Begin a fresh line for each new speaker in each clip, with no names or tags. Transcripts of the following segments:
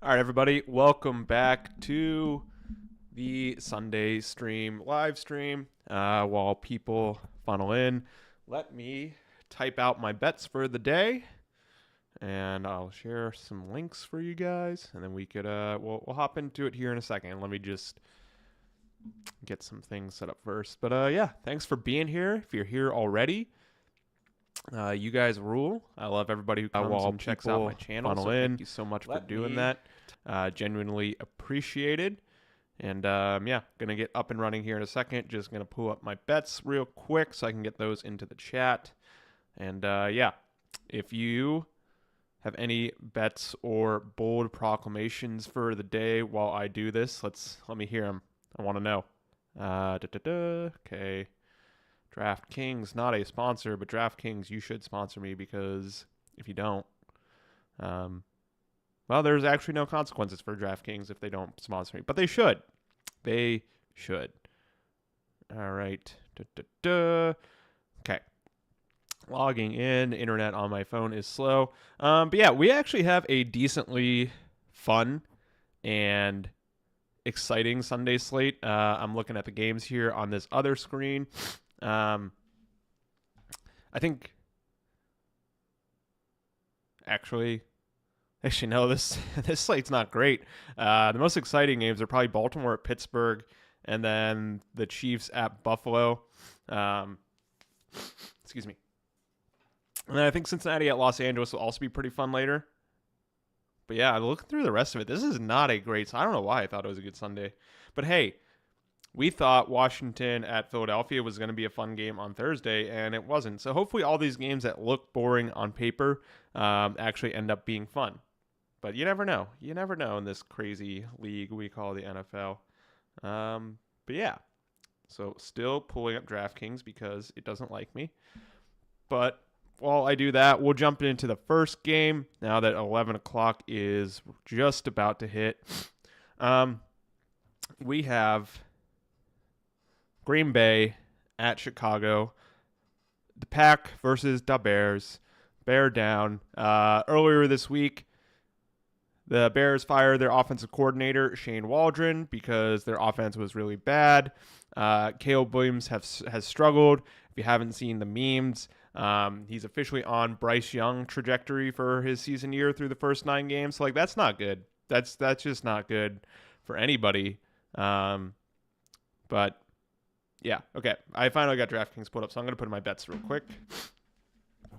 All right, everybody, welcome back to the Sunday stream, live stream. While people funnel in, let me type out my bets for the day, and I'll share some links for you guys, and then we could we'll hop into it here in a second. Let me just get some things set up first. But yeah, thanks for being here. If you're here already, you guys rule. I love everybody who comes and checks out my channel. So thank you so much for doing that. Genuinely appreciated. And yeah, gonna get up and running here in a second. Just gonna pull up my bets real quick so I can get those into the chat. And yeah, if you have any bets or bold proclamations for the day while I do this, let me hear them. I want to know. Okay. DraftKings, not a sponsor, but DraftKings, you should sponsor me because if you don't, well, there's actually no consequences for DraftKings if they don't sponsor me, but they should. They should. All right. Okay. Logging in. Internet on my phone is slow. But yeah, we actually have a decently fun and exciting Sunday slate. I'm looking at the games here on this other screen. I think actually no, this slate's not great. The most exciting games are probably Baltimore at Pittsburgh, and then the Chiefs at Buffalo. Excuse me. And then I think Cincinnati at Los Angeles will also be pretty fun later. But yeah, looking through the rest of it, this is not a great. I don't know why I thought it was a good Sunday, but hey, we thought Washington at Philadelphia was going to be a fun game on Thursday, and it wasn't. So hopefully all these games that look boring on paper actually end up being fun. But you never know. You never know in this crazy league we call the NFL. But yeah, so still pulling up DraftKings because it doesn't like me. But while I do that, we'll jump into the first game now that 11 o'clock is just about to hit. We have Green Bay at Chicago. The Pack versus the Bears. Bear down. Earlier this week, the Bears fired their offensive coordinator, Shane Waldron, because their offense was really bad. Caleb Williams has struggled. If you haven't seen the memes, he's officially on Bryce Young trajectory for his season year through the first 9 games. So, that's not good. That's just not good for anybody. But yeah, okay. I finally got DraftKings put up, so I'm going to put in my bets real quick. I'm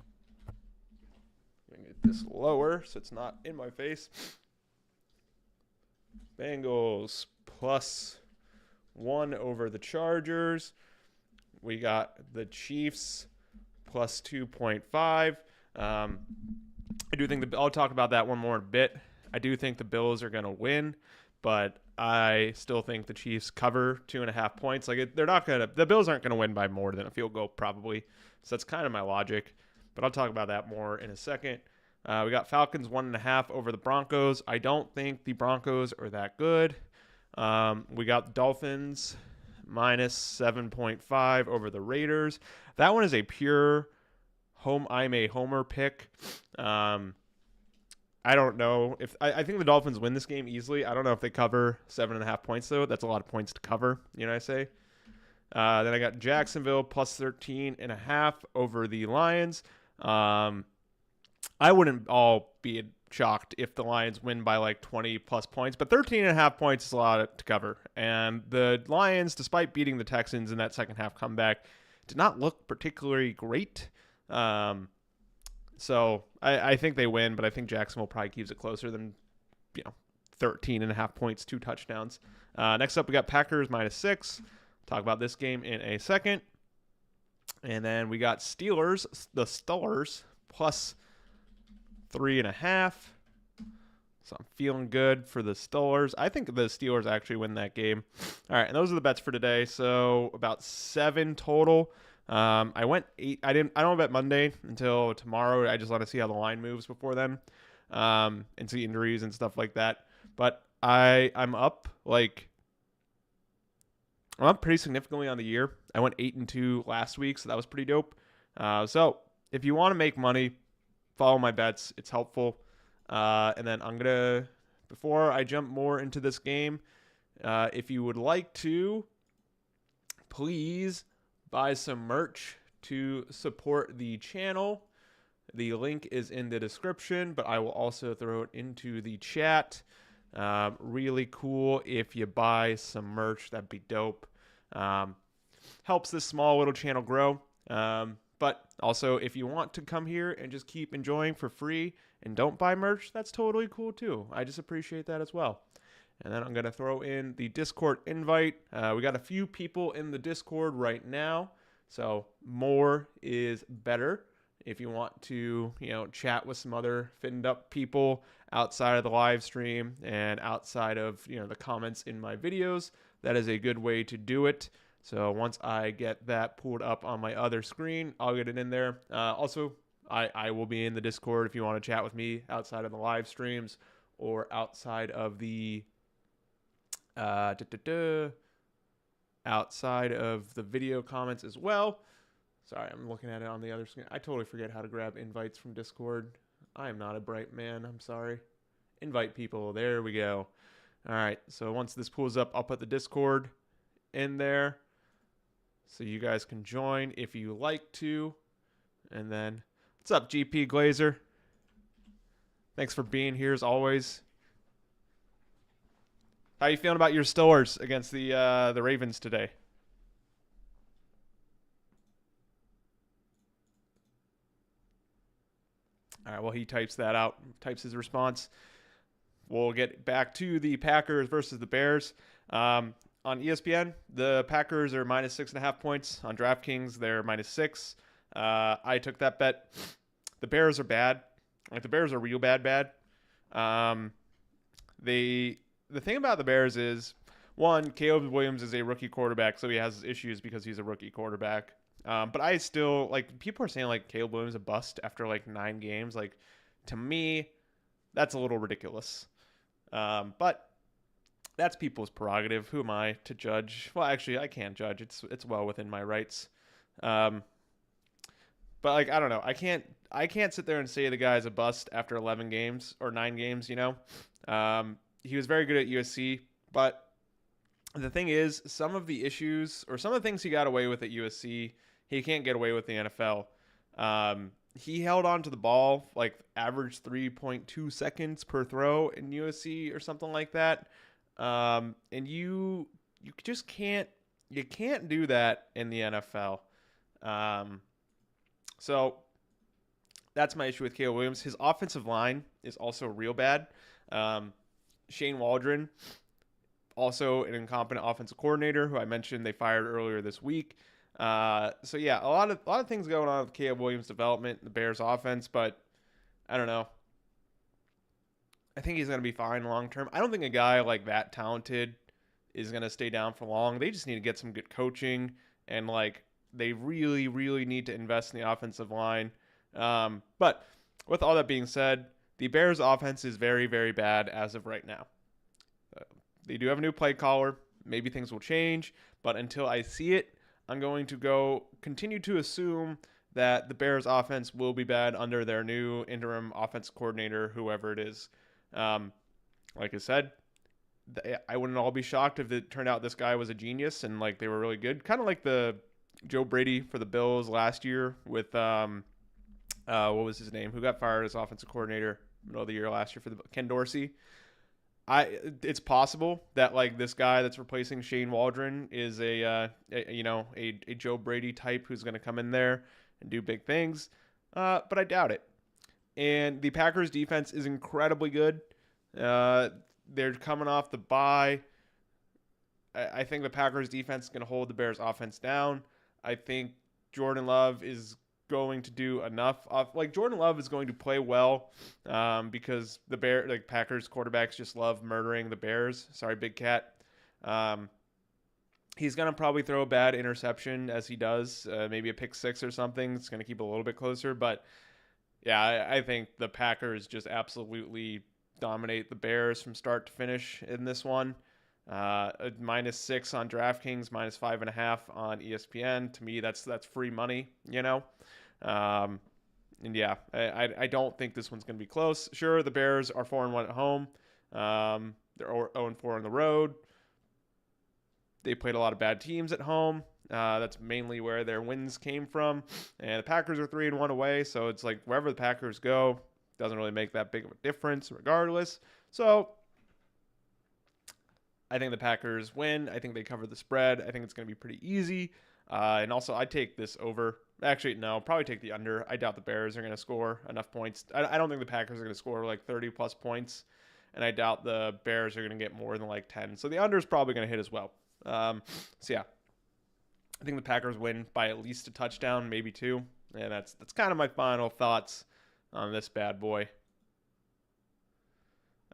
going to get this lower so it's not in my face. Bengals +1 over the Chargers. We got the Chiefs +2.5. I do think I'll talk about that one more in a bit. I do think the Bills are going to win, but I still think the Chiefs cover 2.5 points. The Bills aren't going to win by more than a field goal probably. So that's kind of my logic, but I'll talk about that more in a second. We got Falcons 1.5 over the Broncos. I don't think the Broncos are that good. We got Dolphins -7.5 over the Raiders. That one is a pure I'm a homer pick. I don't know if I think the Dolphins win this game easily. I don't know if they cover 7.5 points though. That's a lot of points to cover. You know what I say? Then I got Jacksonville +13.5 over the Lions. I wouldn't all be shocked if the Lions win by 20 plus points, but 13.5 points is a lot to cover. And the Lions, despite beating the Texans in that second half comeback, did not look particularly great. So I think they win, but I think Jacksonville probably keeps it closer than 13.5 points, 2 touchdowns. Next up, we got Packers -6. Talk about this game in a second. And then we got Steelers, the Steelers, +3.5. So I'm feeling good for the Steelers. I think the Steelers actually win that game. All right, and those are the bets for today. So about 7 total. I went 8. I don't bet Monday until tomorrow. I just want to see how the line moves before then, and see injuries and stuff like that. But I'm up pretty significantly on the year. I went 8-2 last week, so that was pretty dope. So if you want to make money, follow my bets. It's helpful. And then I'm going to before I jump more into this game, if you would like to, please buy some merch to support the channel. The link is in the description, but I will also throw it into the chat. Really cool if you buy some merch. That'd be dope. Helps this small little channel grow. But also, if you want to come here and just keep enjoying for free and don't buy merch, that's totally cool too. I just appreciate that as well. And then I'm going to throw in the Discord invite. We got a few people in the Discord right now, so more is better. If you want to, chat with some other fitted up people outside of the live stream and outside of, the comments in my videos, that is a good way to do it. So once I get that pulled up on my other screen, I'll get it in there. Also, I will be in the Discord if you want to chat with me outside of the live streams or outside of the outside of the video comments as well. Sorry, I'm looking at it on the other screen. I totally forget how to grab invites from Discord. I am not a bright man. I'm sorry. Invite people. There we go. All right. So once this pulls up, I'll put the Discord in there so you guys can join if you like to. And then, what's up, GP Glazer? Thanks for being here as always. How you feeling about your Steelers against the Ravens today? All right, well, he types that out, types his response. We'll get back to the Packers versus the Bears. On ESPN, the Packers are minus 6.5 points. On DraftKings, they're -6. I took that bet. The Bears are bad. Like, the Bears are real bad. The thing about the Bears is, one, Caleb Williams is a rookie quarterback, so he has issues because he's a rookie quarterback. But I still, people are saying, Caleb Williams a bust after, 9 games. To me, that's a little ridiculous. But that's people's prerogative. Who am I to judge? Well, actually, I can't judge. It's well within my rights. But, I don't know. I can't sit there and say the guy's a bust after 11 games or 9 games, He was very good at USC, but the thing is, some of the issues or some of the things he got away with at USC, he can't get away with the NFL. He held on to the ball average 3.2 seconds per throw in USC or something like that. And you just can't do that in the NFL. So that's my issue with Caleb Williams. His offensive line is also real bad. Shane Waldron, also an incompetent offensive coordinator who I mentioned they fired earlier this week. So yeah, a lot of things going on with Caleb Williams' development, the Bears offense, but I don't know. I think he's going to be fine long term. I don't think a guy like that talented is going to stay down for long. They just need to get some good coaching, and they really, really need to invest in the offensive line. But with all that being said, the Bears offense is very, very bad as of right now. They do have a new play caller. Maybe things will change, but until I see it, I'm going to continue to assume that the Bears offense will be bad under their new interim offense coordinator, whoever it is. Like I said, I wouldn't all be shocked if it turned out this guy was a genius and they were really good. Kind of like the Joe Brady for the Bills last year with what was his name? Who got fired as offensive coordinator middle of the year last year for the Ken Dorsey. It's possible that this guy that's replacing Shane Waldron is a Joe Brady type who's going to come in there and do big things, but I doubt it. And the Packers defense is incredibly good. They're coming off the bye. I think the Packers defense is going to hold the Bears offense down. I think Jordan Love is going to do enough. Jordan Love is going to play well because the Packers quarterbacks just love murdering the Bears. Sorry, Big Cat. He's going to probably throw a bad interception as he does, maybe a pick six or something. It's going to keep it a little bit closer. But, yeah, I think the Packers just absolutely dominate the Bears from start to finish in this one. -6 on DraftKings, -5.5 on ESPN. To me, that's free money, And yeah, I don't think this one's going to be close. Sure, the Bears are 4-1 at home. They're 0-4 on the road. They played a lot of bad teams at home. That's mainly where their wins came from. And the Packers are 3-1 away, so it's like wherever the Packers go, doesn't really make that big of a difference regardless. So I think the Packers win. I think they cover the spread. I think it's going to be pretty easy. And also, I take this over. Actually, no, probably take the under. I doubt the Bears are going to score enough points. I don't think the Packers are going to score like 30-plus points. And I doubt the Bears are going to get more than like 10. So the under is probably going to hit as well. So yeah, I think the Packers win by at least a touchdown, maybe two. And that's kind of my final thoughts on this bad boy.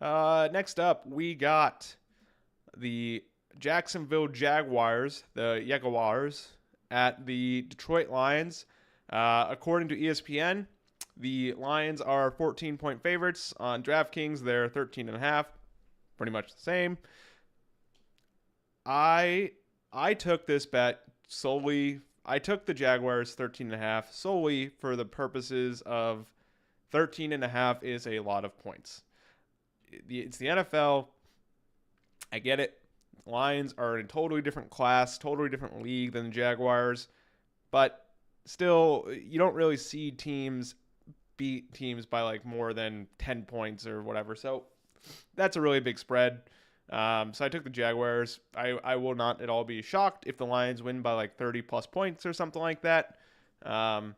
Next up, we got the Jacksonville Jaguars, the Jaguars, at the Detroit Lions. According to ESPN, the Lions are 14-point favorites. On DraftKings, they're 13.5. Pretty much the same. I took this bet solely. I took the Jaguars 13.5 solely for the purposes of 13.5 is a lot of points. It's the NFL. I get it. Lions are in a totally different class, totally different league than the Jaguars. But still, you don't really see teams beat teams by like more than 10 points or whatever. So that's a really big spread. So I took the Jaguars. I will not at all be shocked if the Lions win by like 30-plus points or something like that. The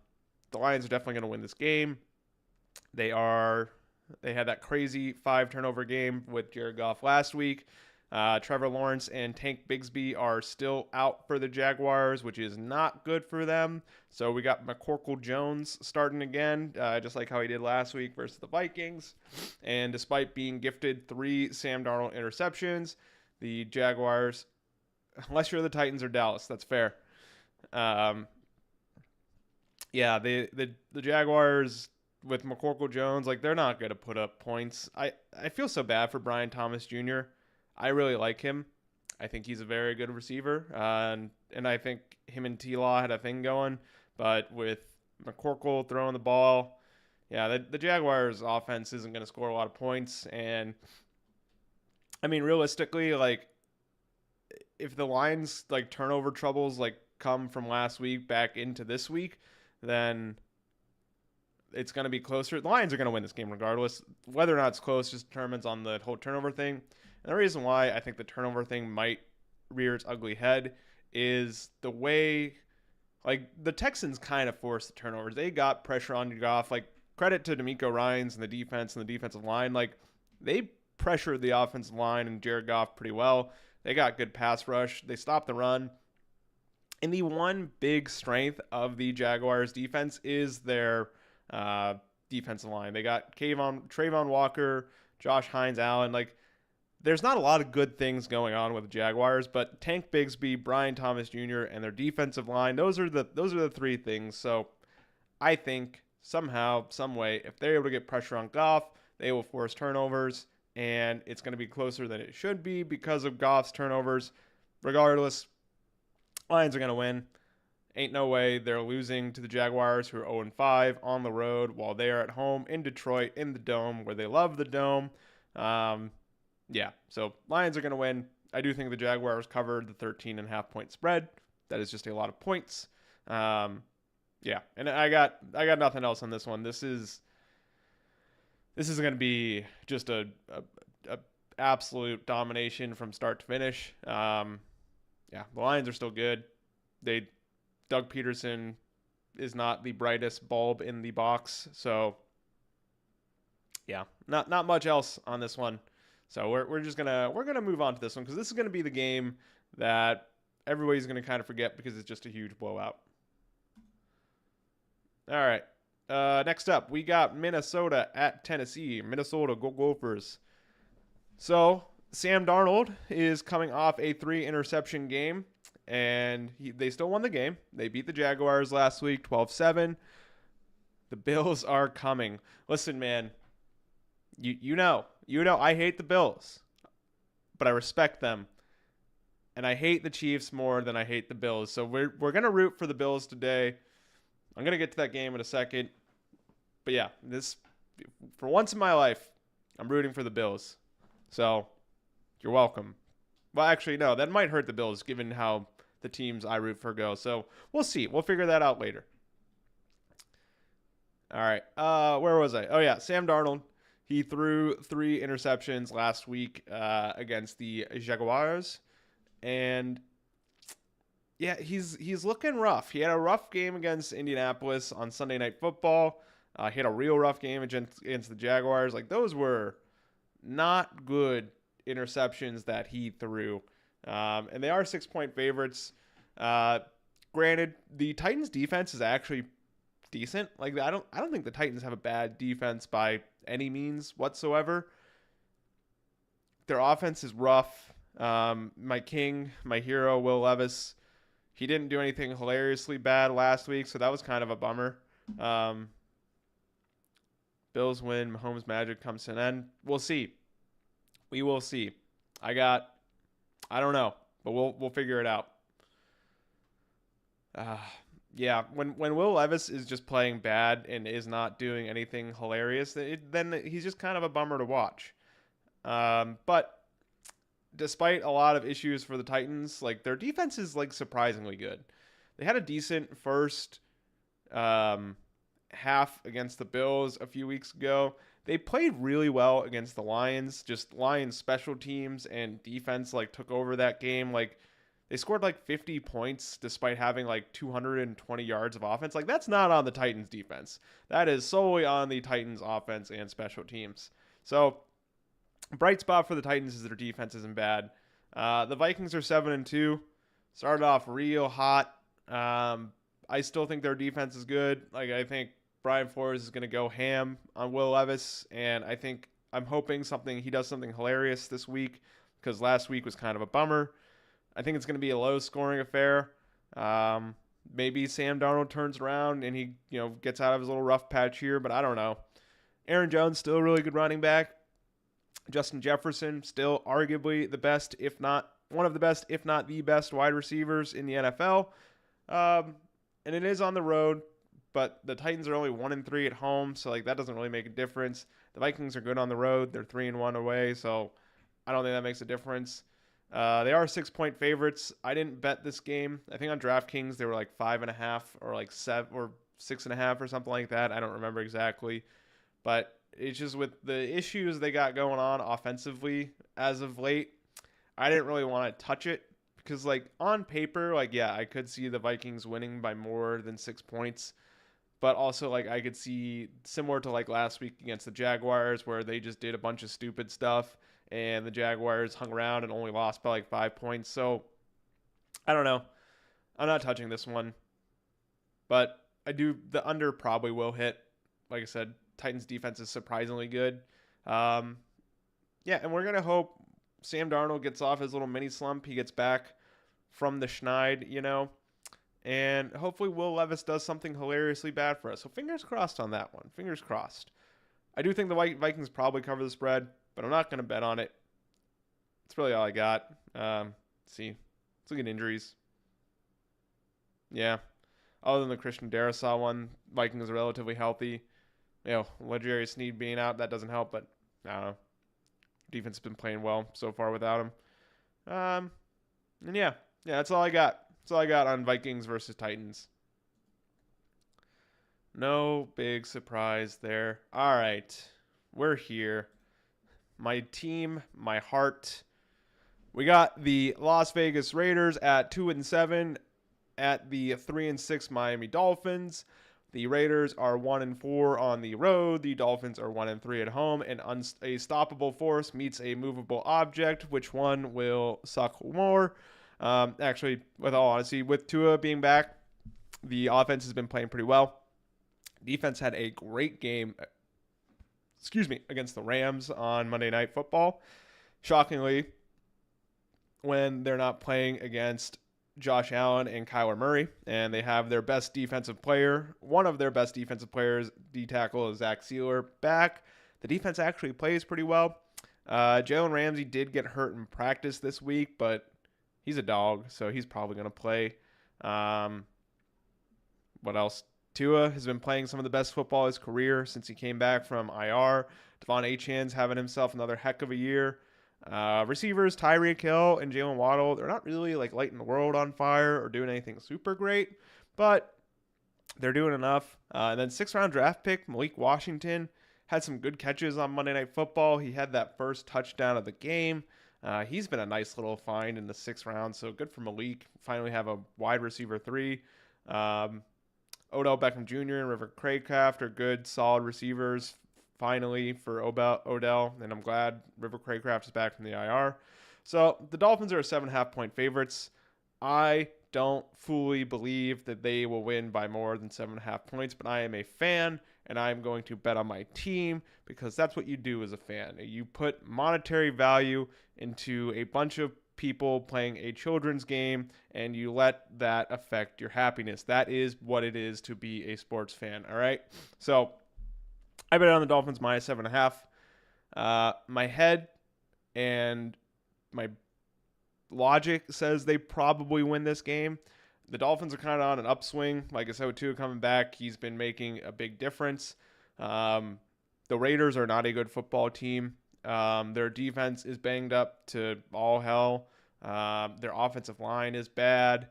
Lions are definitely going to win this game. They had that crazy 5-turnover game with Jared Goff last week. Trevor Lawrence and Tank Bigsby are still out for the Jaguars, which is not good for them. So we got McCorkle Jones starting again, just like how he did last week versus the Vikings. And despite being gifted 3 Sam Darnold interceptions, the Jaguars, unless you're the Titans or Dallas, that's fair. The Jaguars with McCorkle Jones, like they're not going to put up points. I feel so bad for Brian Thomas Jr. I really like him. I think he's a very good receiver. And I think him and T-Law had a thing going. But with McCorkle throwing the ball, yeah, the Jaguars' offense isn't going to score a lot of points. And, I mean, realistically, like, if the Lions, like, turnover troubles, like, come from last week back into this week, then it's going to be closer. The Lions are going to win this game regardless. Whether or not it's close just determines on the whole turnover thing. And the reason why I think the turnover thing might rear its ugly head is the way, like, the Texans kind of forced the turnovers. They got pressure on Goff. Like, credit to DeMeco Ryans and the defense and the defensive line. Like, they pressured the offensive line and Jared Goff pretty well. They got good pass rush. They stopped the run. And the one big strength of the Jaguars defense is their defensive line. They got Trayvon Walker, Josh Hines Allen. Like, there's not a lot of good things going on with the Jaguars, but Tank Bigsby, Brian Thomas Jr., and their defensive line, those are the 3 things. So I think somehow, some way, if they're able to get pressure on Goff, they will force turnovers, and it's going to be closer than it should be because of Goff's turnovers. Regardless, Lions are going to win. Ain't no way they're losing to the Jaguars, who are 0-5 on the road, while they are at home in Detroit in the Dome, where they love the Dome. Yeah, so Lions are going to win. I do think the Jaguars covered the 13.5 point spread. That is just a lot of points. Yeah, and I got nothing else on this one. This is going to be just a absolute domination from start to finish. Yeah, the Lions are still good. Doug Peterson is not the brightest bulb in the box, so yeah, not much else on this one. So we're just gonna move on to this one because this is gonna be the game that everybody's gonna kind of forget because it's just a huge blowout. All right. Next up, we got Minnesota at Tennessee. Minnesota, go Gophers. So Sam Darnold is coming off a 3-interception game, and they still won the game. They beat the Jaguars last week, 12-7. The Bills are coming. Listen, man, you know, I hate the Bills, but I respect them. And I hate the Chiefs more than I hate the Bills. So we're going to root for the Bills today. I'm going to get to that game in a second. But yeah, for once in my life, I'm rooting for the Bills. So you're welcome. Well, actually, no, that might hurt the Bills given how the teams I root for go. So we'll see. We'll figure that out later. All right. Where was I? Oh yeah, Sam Darnold. He threw 3 interceptions last week against the Jaguars, and yeah, he's looking rough. He had a rough game against Indianapolis on Sunday Night Football. He had a real rough game against the Jaguars. Like those were not good interceptions that he threw, and they are 6-point favorites. Uh, Granted, the Titans' defense is actually decent. Like I don't think the Titans have a bad defense by any means whatsoever. Their offense is rough. My king, my hero, Will Levis, he didn't do anything hilariously bad last week, so that was kind of a bummer. Um, Bills win. Mahomes' magic comes to an end. We'll see. We will see. I don't know, but we'll figure it out. Uh, yeah, when Will Levis is just playing bad and is not doing anything hilarious, then he's just kind of a bummer to watch. But despite a lot of issues for the Titans, like their defense is like surprisingly good. They had a decent first half against the Bills a few weeks ago. They played really well against the Lions. Just Lions special teams and defense like took over that game. Like they scored like 50 points despite having like 220 yards of offense. Like that's not on the Titans defense. That is solely on the Titans offense and special teams. So bright spot for the Titans is their defense isn't bad. The Vikings are 7-2. Started off real hot. I still think their defense is good. Like I think Brian Flores is going to go ham on Will Levis, and I'm hoping he does something hilarious this week because last week was kind of a bummer. I think it's going to be a low-scoring affair. Maybe Sam Darnold turns around and he gets out of his little rough patch here, but I don't know. Aaron Jones still a really good running back. Justin Jefferson still arguably the best, if not one of the best, if not the best wide receivers in the NFL. And it is on the road, but the Titans are only 1-3 at home, so like that doesn't really make a difference. The Vikings are good on the road; they're 3-1 away, so I don't think that makes a difference. They are 6-point favorites. I didn't bet this game. I think on DraftKings they were like 5.5 or like 7 or 6.5 or something like that. I don't remember exactly, but it's just with the issues they got going on offensively as of late, I didn't really want to touch it because like on paper, like yeah, I could see the Vikings winning by more than 6 points. But also, like, I could see similar to like last week against the Jaguars, where they just did a bunch of stupid stuff, and the Jaguars hung around and only lost by like 5 points. So I don't know. I'm not touching this one, but the under probably will hit. Like I said, Titans defense is surprisingly good. Yeah, and we're gonna hope Sam Darnold gets off his little mini slump. He gets back from the schneid. And hopefully Will Levis does something hilariously bad for us. So fingers crossed on that one. Fingers crossed. I do think the Vikings probably cover the spread, but I'm not going to bet on it. That's really all I got. See. Let's look at injuries. Yeah. Other than the Christian Darrisaw one, Vikings are relatively healthy. L'Jarius Sneed being out, that doesn't help, but I don't know. Defense has been playing well so far without him. And yeah, that's all I got. That's all I got on Vikings versus Titans. No big surprise there. All right. We're here. My team, my heart. We got the Las Vegas Raiders at 2-7 at the 3-6 Miami Dolphins. The Raiders are 1-4 on the road. The Dolphins are 1-3 at home. An unstoppable force meets a movable object. Which one will suck more? Actually, with all honesty, with Tua being back, the offense has been playing pretty well. Defense had a great game, against the Rams on Monday Night Football. Shockingly, when they're not playing against Josh Allen and Kyler Murray, and they have their best defensive player, one of their best defensive players, D-tackle Zach Sealer, back. The defense actually plays pretty well. Jalen Ramsey did get hurt in practice this week, but he's a dog, so he's probably going to play. What else? Tua has been playing some of the best football of his career since he came back from IR. Devon Achane's having himself another heck of a year. Receivers, Tyreek Hill and Jalen Waddle, they're not really like lighting the world on fire or doing anything super great, but they're doing enough. And then 6th-round draft pick, Malik Washington, had some good catches on Monday Night Football. He had that first touchdown of the game. He's been a nice little find in the 6th round, so good for Malik. Finally have a wide receiver 3. Odell Beckham Jr. and River Craycraft are good, solid receivers finally for Odell, and I'm glad River Craycraft is back from the IR. So the Dolphins are 7.5-point favorites. I don't fully believe that they will win by more than 7.5 points, but I am a fan, and I'm going to bet on my team because that's what you do as a fan. You put monetary value into a bunch of people playing a children's game, and you let that affect your happiness. That is what it is to be a sports fan, all right? So I bet on the Dolphins minus 7.5. My head and my logic says they probably win this game. The Dolphins are kind of on an upswing. Like I said, with Tua coming back, he's been making a big difference. The Raiders are not a good football team. Their defense is banged up to all hell. Their offensive line is bad.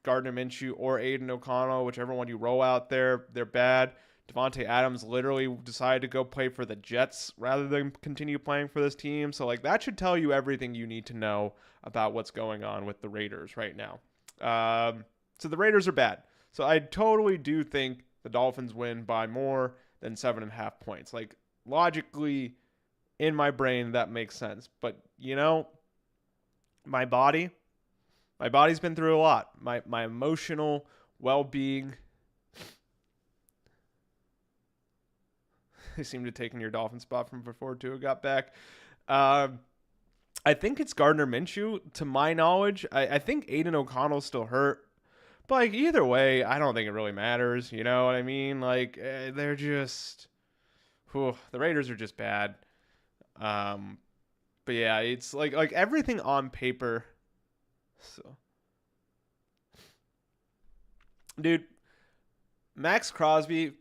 Gardner Minshew or Aiden O'Connell, whichever one you roll out there, they're bad. Devontae Adams literally decided to go play for the Jets rather than continue playing for this team. So, like, that should tell you everything you need to know about what's going on with the Raiders right now. So the Raiders are bad. So I totally do think the Dolphins win by more than 7.5 points. Like, logically, in my brain, that makes sense. But, you know, my body's been through a lot. My emotional well-being. They seem to have taken your Dolphin spot from before Tua got back. I think it's Gardner Minshew, to my knowledge. I think Aiden O'Connell's still hurt. But, like, either way, I don't think it really matters. You know what I mean? Like, they're just... the Raiders are just bad. But, yeah, it's like everything on paper. So, dude, Max Crosby...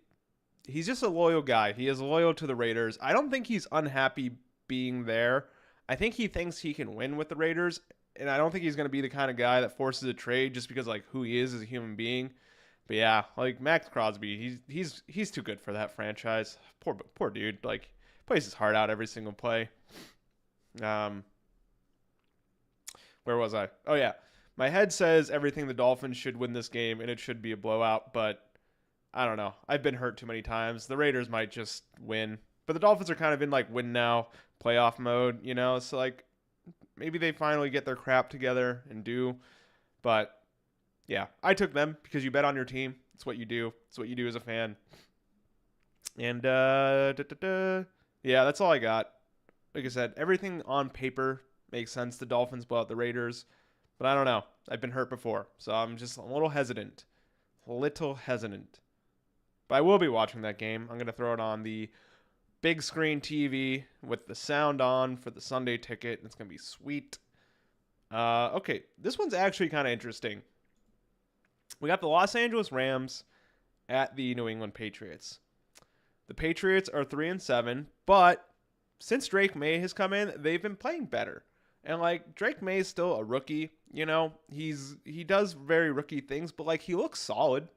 he's just a loyal guy. He is loyal to the Raiders. I don't think he's unhappy being there. I think he thinks he can win with the Raiders, and I don't think he's going to be the kind of guy that forces a trade just because, like, who he is as a human being. But yeah, like, Max Crosby, he's too good for that franchise. Poor dude. Like, plays his heart out every single play. Where was I? Oh yeah, my head says everything the Dolphins should win this game, and it should be a blowout, but I don't know. I've been hurt too many times. The Raiders might just win. But the Dolphins are kind of in, like, win now, playoff mode, you know? So, like, maybe they finally get their crap together and do. But, yeah, I took them because you bet on your team. It's what you do. It's what you do as a fan. And, yeah, that's all I got. Like I said, everything on paper makes sense. The Dolphins blow out the Raiders. But I don't know. I've been hurt before. So I'm just a little hesitant. But I will be watching that game. I'm going to throw it on the big screen TV with the sound on for the Sunday ticket. It's going to be sweet. Okay, this one's actually kind of interesting. We got the Los Angeles Rams at the New England Patriots. The Patriots are 3-7, but since Drake May has come in, they've been playing better. And, like, Drake May is still a rookie, you know. He does very rookie things, but, like, he looks solid.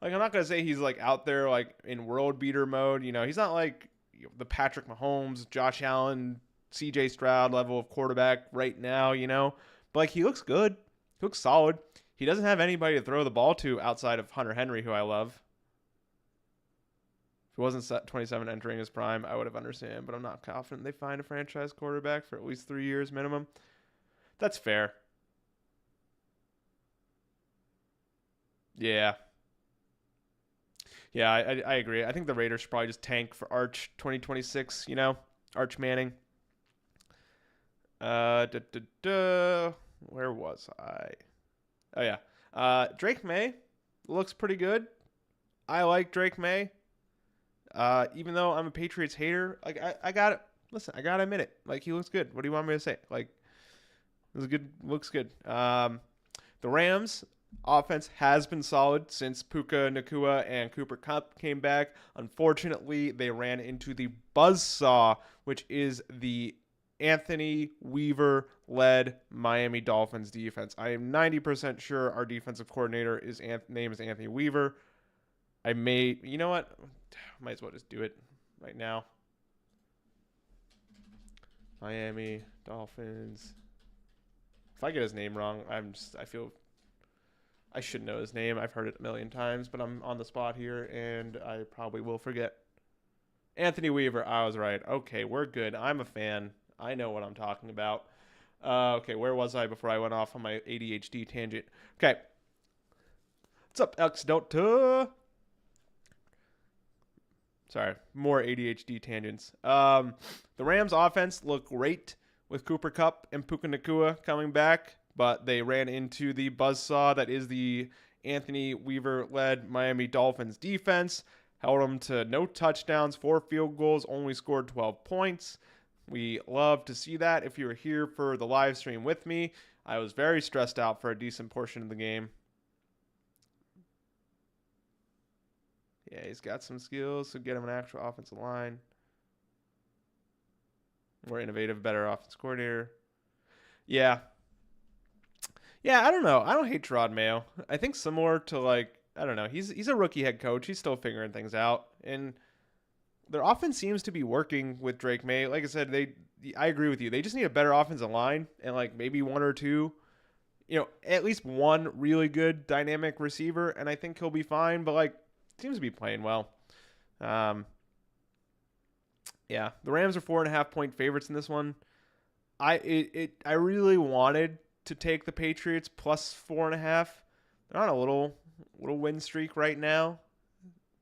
Like, I'm not going to say he's, like, out there, like, in world beater mode. You know, he's not, like, the Patrick Mahomes, Josh Allen, CJ Stroud level of quarterback right now, you know. But, like, he looks good. He looks solid. He doesn't have anybody to throw the ball to outside of Hunter Henry, who I love. If he wasn't 27 entering his prime, I would have understood. But I'm not confident they find a franchise quarterback for at least 3 years minimum. That's fair. Yeah. Yeah, I agree. I think the Raiders should probably just tank for Arch 2026, you know? Arch Manning. Where was I? Oh, yeah. Drake May looks pretty good. I like Drake May. Even though I'm a Patriots hater, like, I got it. Listen, I got to admit it. Like, he looks good. What do you want me to say? Like, looks good. The Rams offense has been solid since Puka Nacua and Cooper Kupp came back. Unfortunately, they ran into the buzzsaw, which is the Anthony Weaver led Miami Dolphins defense. I am 90% sure our defensive coordinator name is Anthony Weaver. You know what? Might as well just do it right now. Miami Dolphins. If I get his name wrong, I feel I should know his name. I've heard it a million times, but I'm on the spot here and I probably will forget. Anthony Weaver, I was right. Okay, we're good. I'm a fan. I know what I'm talking about. Okay, where was I before I went off on my ADHD tangent? Okay. What's up, Alex Delta? Sorry, more ADHD tangents. The Rams offense looked great with Cooper Kupp and Puka Nacua coming back, but they ran into the buzzsaw that is the Anthony Weaver-led Miami Dolphins defense. Held them to no touchdowns, 4 field goals, only scored 12 points. We love to see that. If you were here for the live stream with me, I was very stressed out for a decent portion of the game. Yeah, he's got some skills, so get him an actual offensive line. More innovative, better offense coordinator. Yeah. Yeah, I don't know. I don't hate Gerard Mayo. I think similar to I don't know. He's a rookie head coach. He's still figuring things out, and their offense seems to be working with Drake May. Like I said, I agree with you. They just need a better offensive line and maybe one or two, at least one really good dynamic receiver, and I think he'll be fine. But seems to be playing well. Yeah, the Rams are 4.5-point favorites in this one. I really wanted to take the Patriots plus 4.5. They're on a little win streak right now.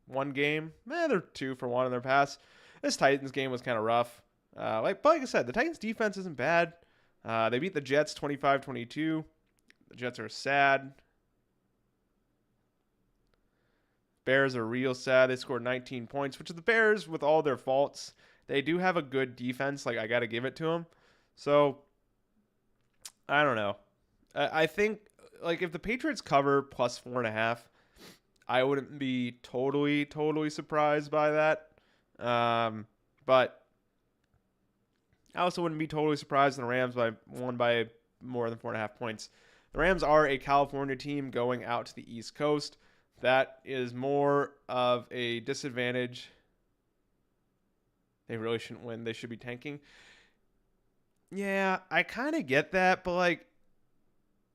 One game. They're 2-for-1 in their past. This Titans game was kind of rough. But like I said, the Titans defense isn't bad. They beat the Jets 25-22. The Jets are sad. Bears are real sad. They scored 19 points, which is the Bears, with all their faults, they do have a good defense. I got to give it to them. So, I don't know. I think, if the Patriots cover plus 4.5, I wouldn't be totally surprised by that. But I also wouldn't be totally surprised when the Rams won by more than 4.5 points. The Rams are a California team going out to the East Coast. That is more of a disadvantage. They really shouldn't win. They should be tanking. Yeah, I kind of get that, but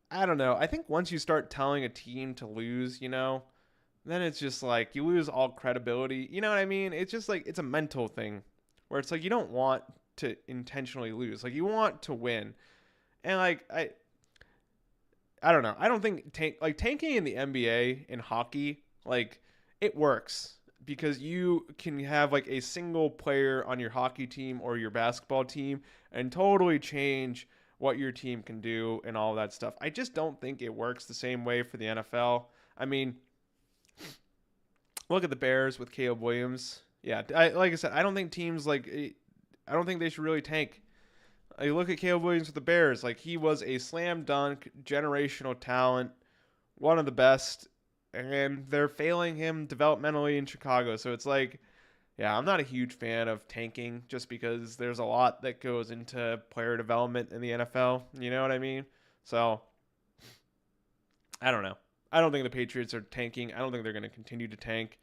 I don't know. I think once you start telling a team to lose, then it's just you lose all credibility. You know what I mean? It's just it's a mental thing where it's you don't want to intentionally lose. You want to win. And I don't know. I don't think tanking in the NBA in hockey, it works because you can have a single player on your hockey team or your basketball team and totally change what your team can do and all that stuff. I just don't think it works the same way for the NFL. I mean, look at the Bears with Caleb Williams. Yeah, like I said, I don't think teams I don't think they should really tank. You look at Caleb Williams with the Bears, he was a slam dunk generational talent, one of the best, and they're failing him developmentally in Chicago. So it's yeah, I'm not a huge fan of tanking just because there's a lot that goes into player development in the NFL. You know what I mean? So I don't know. I don't think the Patriots are tanking. I don't think they're going to continue to tank.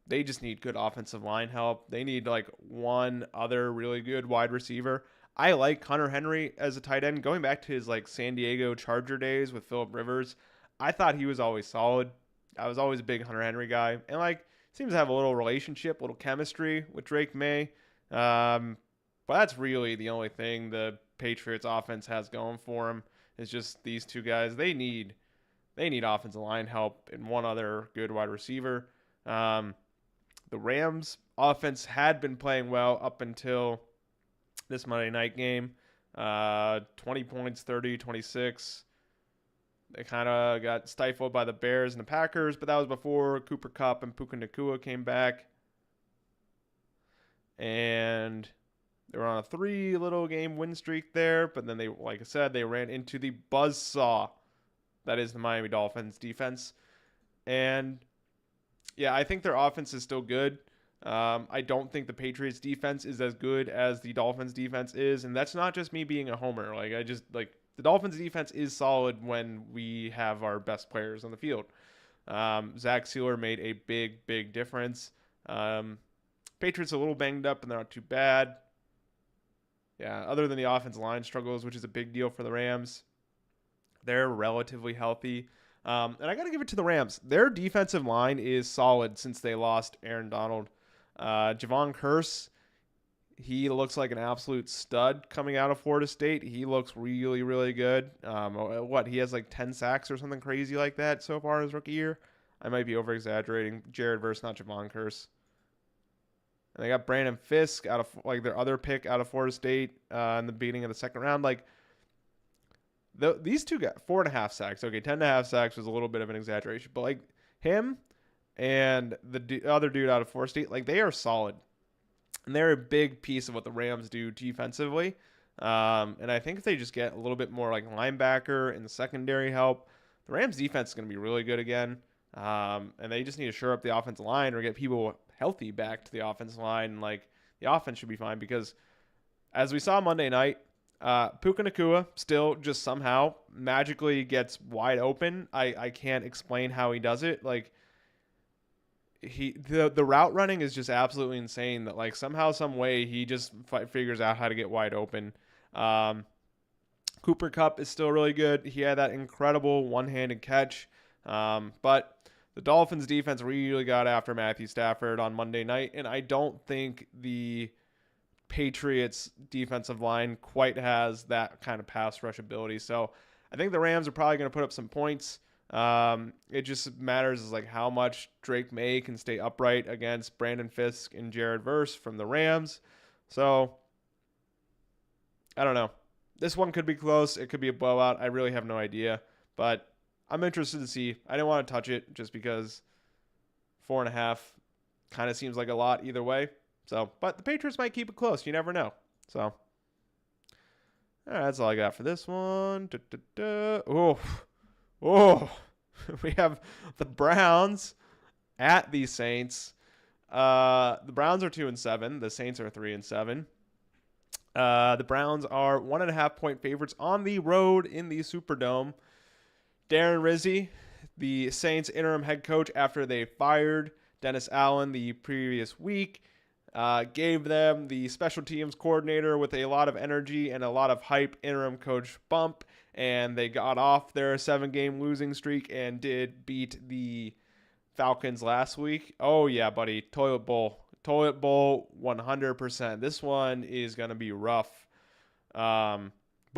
They just need good offensive line help. They need one other really good wide receiver. I like Hunter Henry as a tight end. Going back to his San Diego Charger days with Phillip Rivers, I thought he was always solid. I was always a big Hunter Henry guy. And seems to have a little relationship, a little chemistry with Drake May. But that's really the only thing the Patriots offense has going for them is just these two guys. They need offensive line help and one other good wide receiver. The Rams offense had been playing well up until this Monday night game. 20 points, 30-26. They kind of got stifled by the Bears and the Packers, but that was before Cooper Kupp and Puka Nacua came back. And they were on a 3-game win streak there, but then they, like I said, they ran into the buzzsaw that is the Miami Dolphins defense. And yeah, I think their offense is still good. I don't think the Patriots defense is as good as the Dolphins defense is, and that's not just me being a homer. Like I just like the Dolphins defense is solid when we have our best players on the field. Zach Sealer made a big difference. Patriots a little banged up, and they're not too bad. Yeah, other than the offensive line struggles, which is a big deal for the Rams, they're relatively healthy. And I got to give it to the Rams. Their defensive line is solid since they lost Aaron Donald. Javon Curse, he looks like an absolute stud coming out of Florida State. He looks really good. He has like 10 sacks or something crazy like that so far his rookie year. I might be over-exaggerating. Jared Verse, not Javon Curse. And they got Brandon Fisk out of like their other pick out of Florida State in the beginning of the second round. Like these two got 4.5 sacks. Okay, 10.5 sacks was a little bit of an exaggeration, but like him and the other dude out of Florida State, like they are solid, and they're a big piece of what the Rams do defensively. And I think if they just get a little bit more like linebacker and the secondary help, the Rams defense is going to be really good again. And they just need to shore up the offensive line or get people healthy back to the offensive line. And like the offense should be fine because as we saw Monday night, Puka Nacua still just somehow magically gets wide open. I can't explain how he does it. Like the route running is just absolutely insane that like somehow, some way he just figures out how to get wide open. Cooper Kupp is still really good. He had that incredible one-handed catch. But the Dolphins defense really got after Matthew Stafford on Monday night, and I don't think the Patriots defensive line quite has that kind of pass rush ability. So I think the Rams are probably going to put up some points. It just matters is like how much Drake May can stay upright against Brandon Fisk and Jared Verse from the Rams. So I don't know. This one could be close. It could be a blowout. I really have no idea, but I'm interested to see. I didn't want to touch it just because 4.5 kind of seems like a lot either way. So, but the Patriots might keep it close. You never know. So, all right, that's all I got for this one. Oh, we have the Browns at the Saints. The Browns are 2-7. The Saints are 3-7. The Browns are 1.5 point favorites on the road in the Superdome. Darren Rizzi, the Saints interim head coach after they fired Dennis Allen the previous week, gave them the special teams coordinator with a lot of energy and a lot of hype interim coach bump, and they got off their 7-game losing streak and did beat the Falcons last week. Oh, yeah, buddy. Toilet Bowl 100%. This one is going to be rough. But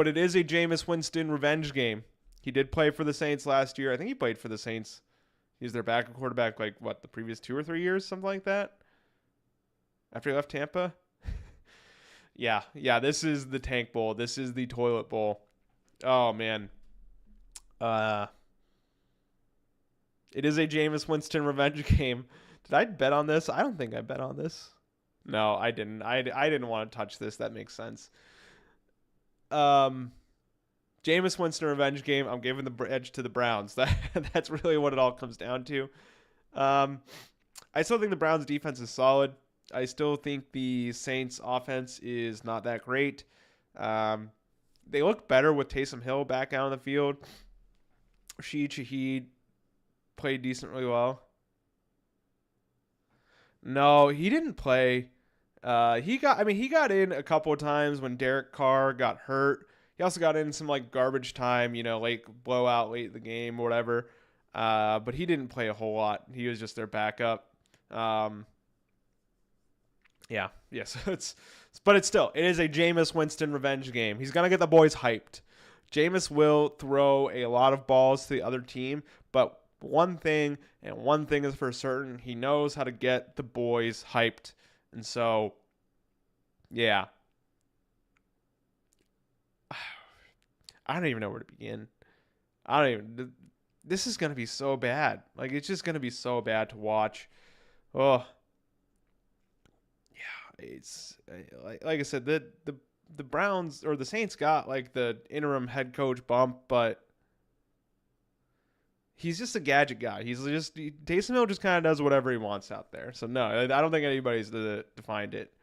it is a Jameis Winston revenge game. He did play for the Saints last year. I think he played for the Saints. He was their backup quarterback like, the previous 2 or 3 years, something like that? After he left Tampa? Yeah, this is the Tank Bowl. This is the Toilet Bowl. Oh, man. It is a Jameis Winston revenge game. Did I bet on this? I don't think I bet on this. No, I didn't. I didn't want to touch this. That makes sense. Jameis Winston revenge game. I'm giving the edge to the Browns. That's really what it all comes down to. I still think the Browns defense is solid. I still think the Saints offense is not that great. They look better with Taysom Hill back out on the field. Rashid Shaheed played decently well. No, he didn't play. He got in a couple of times when Derek Carr got hurt. He also got in some like garbage time, late blowout late in the game or whatever. But he didn't play a whole lot. He was just their backup. But it is a Jameis Winston revenge game. He's gonna get the boys hyped. Jameis will throw a lot of balls to the other team, but one thing is for certain, he knows how to get the boys hyped. And so, yeah. I don't even know where to begin. This is going to be so bad. Like, it's just going to be so bad to watch. Oh. Yeah, it's like I said, the Browns or the Saints got like the interim head coach bump, but he's just a gadget guy. Taysom Hill just kind of does whatever he wants out there. So no, I don't think anybody's defined it.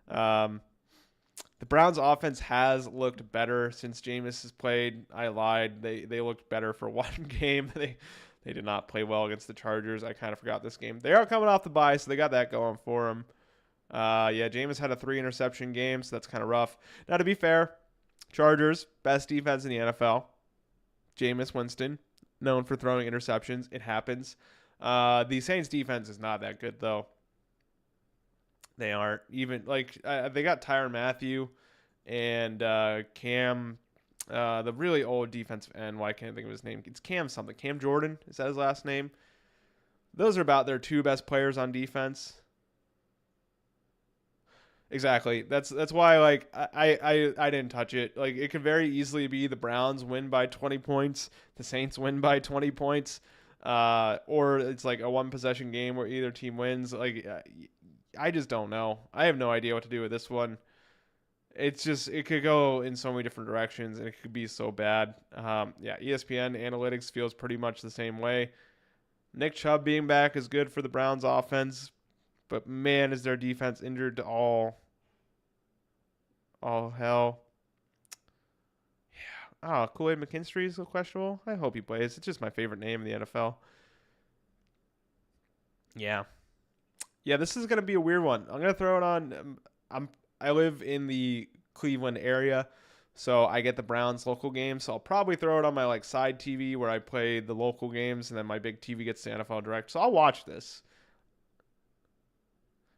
The Browns offense has looked better since Jameis has played. I lied. They looked better for one game. They did not play well against the Chargers. I kind of forgot this game. They are coming off the bye, so they got that going for them. Yeah, Jameis had a 3-interception game, so that's kind of rough. Now, to be fair, Chargers, best defense in the NFL. Jameis Winston, known for throwing interceptions. It happens. The Saints defense is not that good, though. They aren't. Even, they got Tyrann Mathieu and Cam, the really old defensive end. Why can't I think of his name? It's Cam something. Cam Jordan, is that his last name? Those are about their 2 best players on defense. Exactly. That's why I didn't touch it. Like, it could very easily be the Browns win by 20 points, the Saints win by 20 points, or it's like a 1-possession game where either team wins. I just don't know. I have no idea what to do with this one. It could go in so many different directions, and it could be so bad. ESPN analytics feels pretty much the same way. Nick Chubb being back is good for the Browns offense, but man, is their defense injured to all hell. Yeah. Kool-Aid McKinstry is questionable. I hope he plays. It's just my favorite name in the NFL. Yeah. Yeah, this is going to be a weird one. I'm going to throw it on. I live in the Cleveland area, so I get the Browns local games. So I'll probably throw it on my side TV where I play the local games, and then my big TV gets the NFL Direct. So I'll watch this.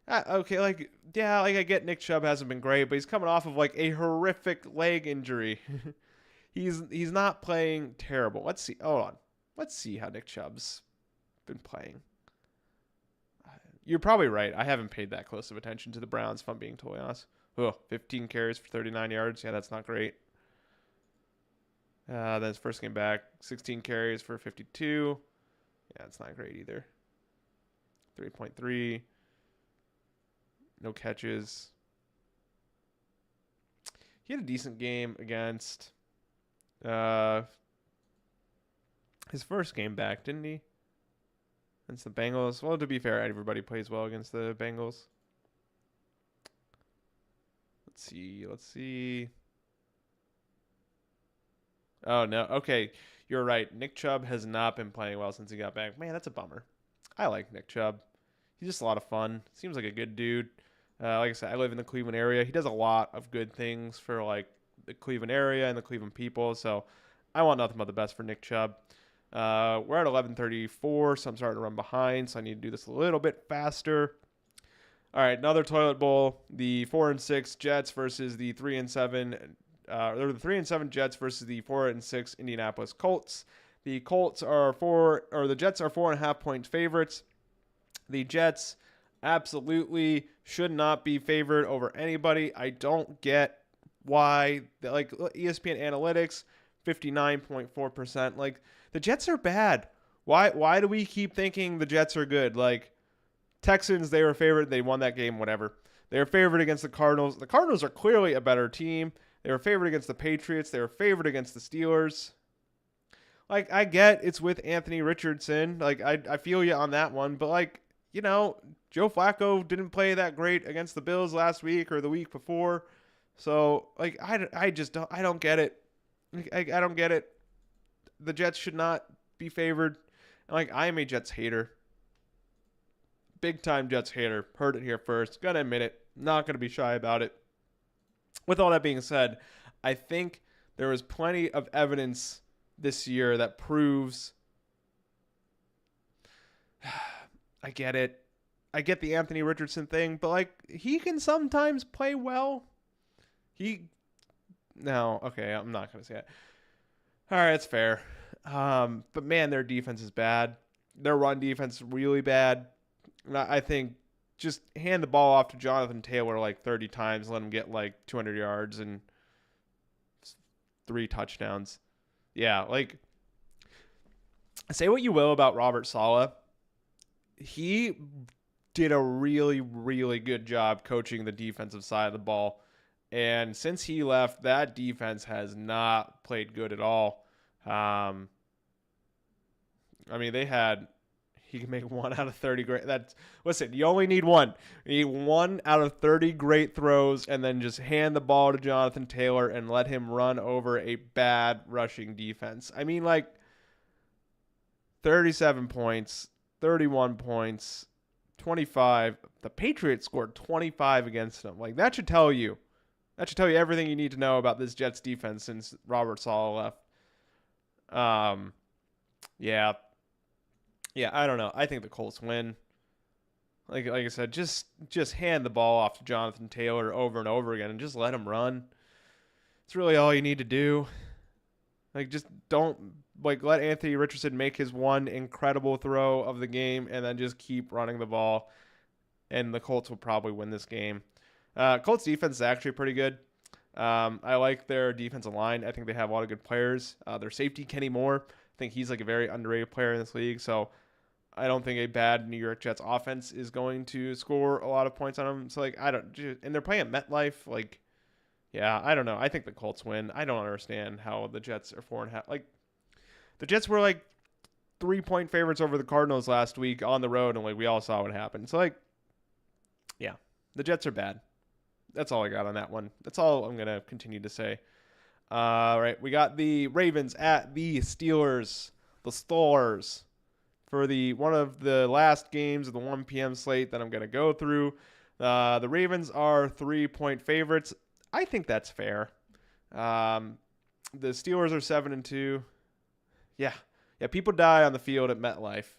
Okay, I get Nick Chubb hasn't been great, but he's coming off of a horrific leg injury. he's not playing terrible. Let's see. Hold on. Let's see how Nick Chubb's been playing. You're probably right. I haven't paid that close of attention to the Browns, if I'm being totally honest. 15 carries for 39 yards. Yeah, that's not great. Then his first game back, 16 carries for 52. Yeah, that's not great either. 3.3. No catches. He had a decent game against his first game back, didn't he? Against the Bengals. Well, to be fair, everybody plays well against the Bengals. Let's see. Oh, no. Okay, you're right. Nick Chubb has not been playing well since he got back. Man, that's a bummer. I like Nick Chubb. He's just a lot of fun. Seems like a good dude. Like I said, I live in the Cleveland area. He does a lot of good things for the Cleveland area and the Cleveland people. So I want nothing but the best for Nick Chubb. We're at 11:34, so I'm starting to run behind. So I need to do this a little bit faster. All right, another toilet bowl. The 4-6 Jets versus the 3-7. Or the 3-7 Jets versus the 4-6 Indianapolis Colts. The Jets are 4.5 point favorites. The Jets absolutely should not be favored over anybody. I don't get why, ESPN analytics, 59.4%. The Jets are bad. Why do we keep thinking the Jets are good? Texans, they were favored. They won that game, whatever. They were favored against the Cardinals. The Cardinals are clearly a better team. They were favored against the Patriots. They were favored against the Steelers. I get it's with Anthony Richardson. I feel you on that one. But, Joe Flacco didn't play that great against the Bills last week or the week before. So, I just don't get it. I don't get it. The Jets should not be favored. I am a Jets hater. Big time Jets hater. Heard it here first. Gonna admit it. Not gonna be shy about it. With all that being said, I think there is plenty of evidence this year that proves I get it. I get the Anthony Richardson thing, but he can sometimes play well. No, okay, I'm not gonna say it. All right, it's fair. But man, their defense is bad. Their run defense is really bad. I think just hand the ball off to Jonathan Taylor 30 times, let him get 200 yards and 3 touchdowns. Yeah, say what you will about Robert Saleh. He did a really, really good job coaching the defensive side of the ball. And since he left, that defense has not played good at all. I mean, he can make 1 out of 30 great. Listen, you only need one. You need 1 out of 30 great throws, and then just hand the ball to Jonathan Taylor and let him run over a bad rushing defense. I mean, like 37 points, 31 points, 25. The Patriots scored 25 against them. Like that should tell you. That should tell you everything you need to know about this Jets defense since Robert Saleh left. Yeah. Yeah, I don't know. I think the Colts win. Like I said, just hand the ball off to Jonathan Taylor over and over again and just let him run. It's really all you need to do. Like just don't let Anthony Richardson make his one incredible throw of the game and then just keep running the ball. And the Colts will probably win this game. Colts defense is actually pretty good. I like their defensive line. I think they have a lot of good players. Their safety, Kenny Moore, I think he's like a very underrated player in this league. So I don't think a bad New York Jets offense is going to score a lot of points on them. So and they're playing at MetLife. Like, yeah, I don't know. I think the Colts win. I don't understand how the Jets are 4.5. Like, the Jets were like 3-point favorites over the Cardinals last week on the road, and like we all saw what happened. So like, yeah, the Jets are bad. That's all I got on that one. That's all I'm gonna continue to say. All right, we got the Ravens at the Steelers, the Stars, for one of the last games of the 1 p.m. slate that I'm gonna go through. The Ravens are 3-point favorites. I think that's fair. The Steelers are 7-2. Yeah. People die on the field at MetLife.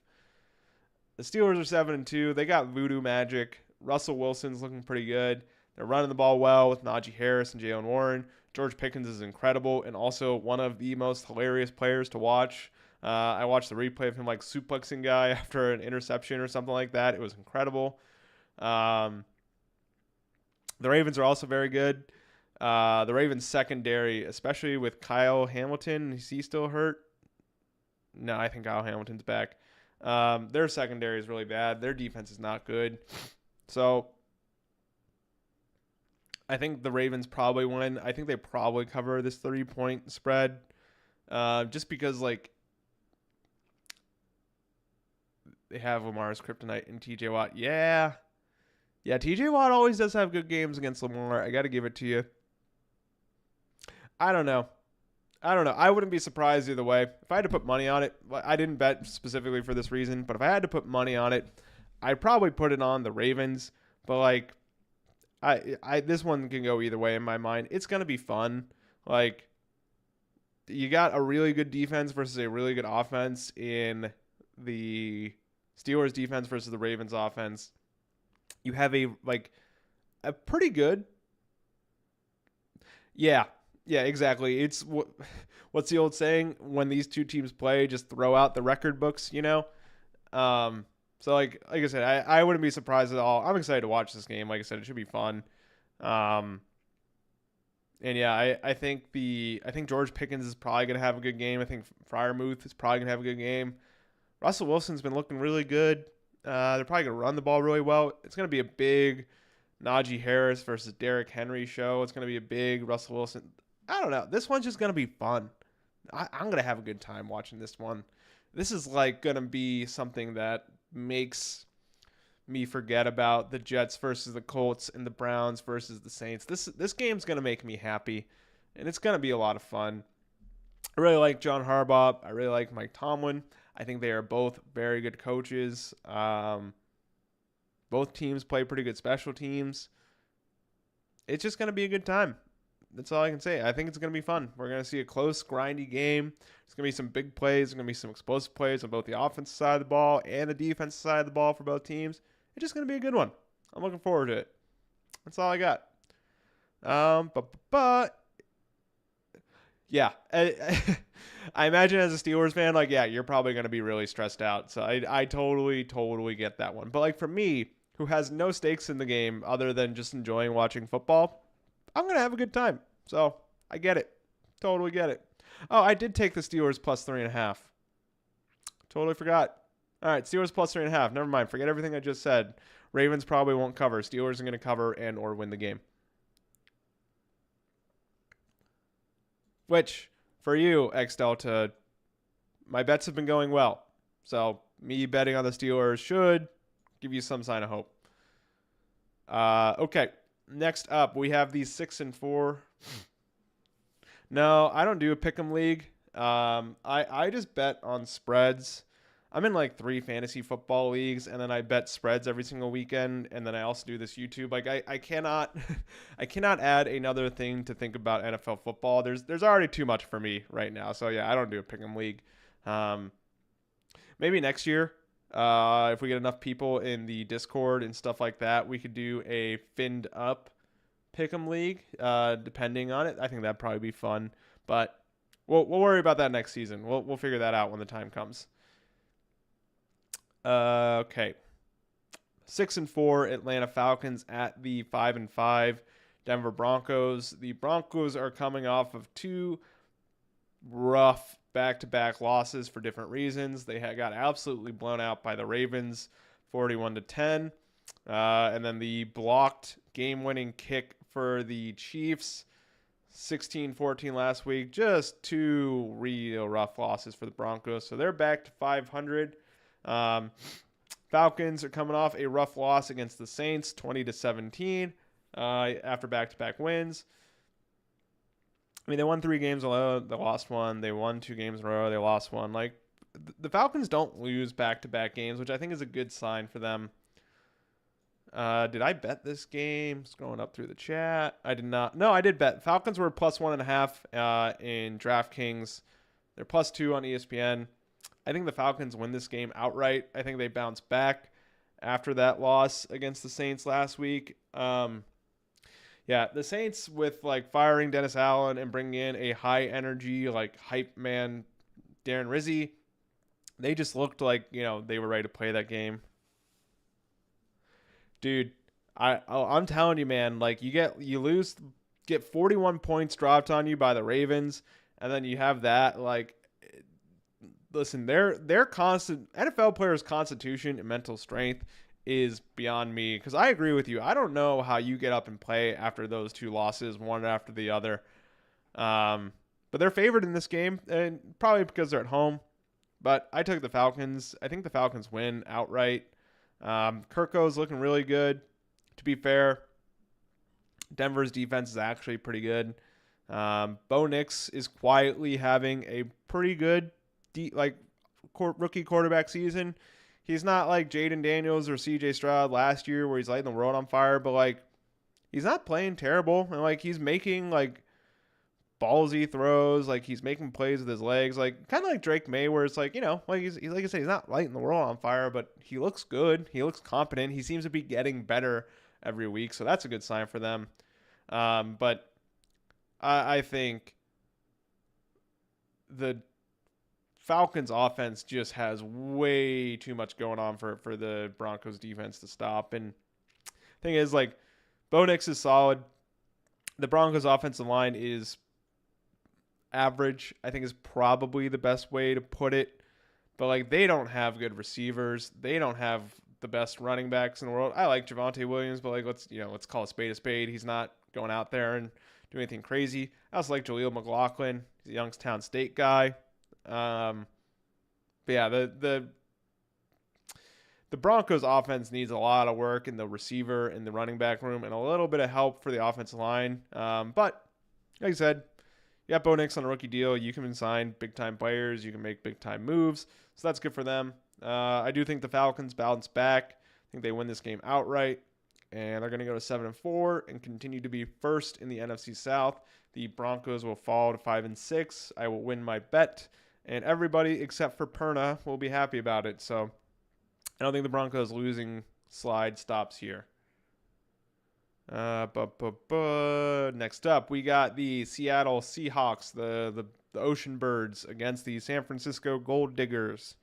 The Steelers are 7-2. They got voodoo magic. Russell Wilson's looking pretty good. They're running the ball well with Najee Harris and Jaylen Warren. George Pickens is incredible and also one of the most hilarious players to watch. I watched the replay of him like suplexing guy after an interception or something like that. It was incredible. The Ravens are also very good. The Ravens secondary, especially with Kyle Hamilton, is he still hurt? No, I think Kyle Hamilton's back. Their secondary is really bad. Their defense is not good. So I think the Ravens probably win. I think they probably cover this 3-point spread. Just because like they have Lamar's kryptonite and TJ Watt. Yeah, TJ Watt always does have good games against Lamar. I got to give it to you. I don't know. I wouldn't be surprised either way. If I had to put money on it, I didn't bet specifically for this reason, but if I had to put money on it, I'd probably put it on the Ravens. But like, this one can go either way in my mind. It's gonna be fun. Like, you got a really good defense versus a really good offense in the Steelers defense versus the Ravens offense. You have a pretty good. Yeah, exactly. It's what's the old saying? When these two teams play, just throw out the record books, you know? So like I said, I wouldn't be surprised at all. I'm excited to watch this game. Like I said, it should be fun. And yeah, I think George Pickens is probably going to have a good game. I think Freiermuth is probably going to have a good game. Russell Wilson's been looking really good. They're probably going to run the ball really well. It's going to be a big Najee Harris versus Derrick Henry show. It's going to be a big Russell Wilson. I don't know. This one's just going to be fun. I'm going to have a good time watching this one. This is like going to be something that makes me forget about the Jets versus the Colts and the Browns versus the Saints. This game's going to make me happy, and it's going to be a lot of fun. I really like John Harbaugh. I really like Mike Tomlin. I think they are both very good coaches. Both teams play pretty good special teams. It's just going to be a good time. That's all I can say. I think it's going to be fun. We're going to see a close, grindy game. There's going to be some big plays. There's going to be some explosive plays on both the offensive side of the ball and the defensive side of the ball for both teams. It's just going to be a good one. I'm looking forward to it. That's all I got. Yeah. I imagine as a Steelers fan, like, yeah, you're probably going to be really stressed out. So I totally get that one. But like for me, who has no stakes in the game other than just enjoying watching football, I'm going to have a good time. So I get it. Totally get it. Oh, I did take the Steelers plus 3.5. Totally forgot. All right, Steelers plus 3.5. Never mind. Forget everything I just said. Ravens probably won't cover. Steelers are going to cover and or win the game. Which, for you, X Delta, my bets have been going well. So me betting on the Steelers should give you some sign of hope. Okay. Next up, we have the 6-4. No, I don't do a pick'em league. I just bet on spreads. I'm in like 3 fantasy football leagues, and then I bet spreads every single weekend, and then I also do this YouTube. Like I cannot I cannot add another thing to think about NFL football. There's already too much for me right now. So yeah, I don't do a pick'em league. Maybe next year, if we get enough people in the Discord and stuff like that, we could do a finned up pick'em league. Depending on it, I think that'd probably be fun. But we'll worry about that next season. We'll figure that out when the time comes. Okay. 6-4 Atlanta Falcons at the 5-5 Denver Broncos. The Broncos are coming off of 2 rough back-to-back losses for different reasons. They got absolutely blown out by the Ravens, 41-10, and then the blocked game-winning kick for the Chiefs, 16-14 last week. Just 2 real rough losses for the Broncos. So they're back to 500. Falcons are coming off a rough loss against the Saints, 20-17, after back-to-back wins. I mean, they won 3 games in a row, they lost 1. They won 2 games in a row, they lost 1. Like, the Falcons don't lose back-to-back games, which I think is a good sign for them. Did I bet this game? Scrolling up through the chat. I did not. No, I did bet. Falcons were plus 1.5 in DraftKings. They're plus 2 on ESPN. I think the Falcons win this game outright. I think they bounce back after that loss against the Saints last week. Yeah, the Saints with like firing Dennis Allen and bringing in a high energy, like hype man, Darren Rizzi, they just looked like, they were ready to play that game. Dude, I'm telling you, man, like you get 41 points dropped on you by the Ravens, and then you have that, like, listen, their constant NFL players' constitution and mental strength is beyond me, because I agree with you. I don't know how you get up and play after those 2 losses, one after the other. But they're favored in this game, and probably because they're at home. But I took the Falcons. I think the Falcons win outright. Kirko's looking really good. To be fair, Denver's defense is actually pretty good. Bo Nix is quietly having a pretty good rookie quarterback season. He's not like Jaden Daniels or CJ Stroud last year where he's lighting the world on fire, but like he's not playing terrible, and like he's making like ballsy throws, like he's making plays with his legs, like kind of like Drake May, where it's like, like he's like I said, he's not lighting the world on fire, but he looks good, he looks competent, he seems to be getting better every week, so that's a good sign for them. But I think the Falcons offense just has way too much going on for the Broncos defense to stop. And thing is, like, Bo Nix is solid. The Broncos offensive line is average, I think is probably the best way to put it. But like, they don't have good receivers. They don't have the best running backs in the world. I like Javonte Williams, but like, let's call a spade. He's not going out there and doing anything crazy. I also like Jaleel McLaughlin. He's a Youngstown State guy. But yeah, the Broncos offense needs a lot of work in the receiver and the running back room and a little bit of help for the offensive line. But like I said, you got Bo Nix on a rookie deal. You can sign big time players. You can make big time moves. So that's good for them. I do think the Falcons bounce back. I think they win this game outright, and they're going to go to 7-4 and continue to be first in the NFC South. The Broncos will fall to 5-6. I will win my bet, and everybody except for Perna will be happy about it. So I don't think the Broncos losing slide stops here. Next up, we got the Seattle Seahawks, the Ocean Birds, against the San Francisco Gold Diggers.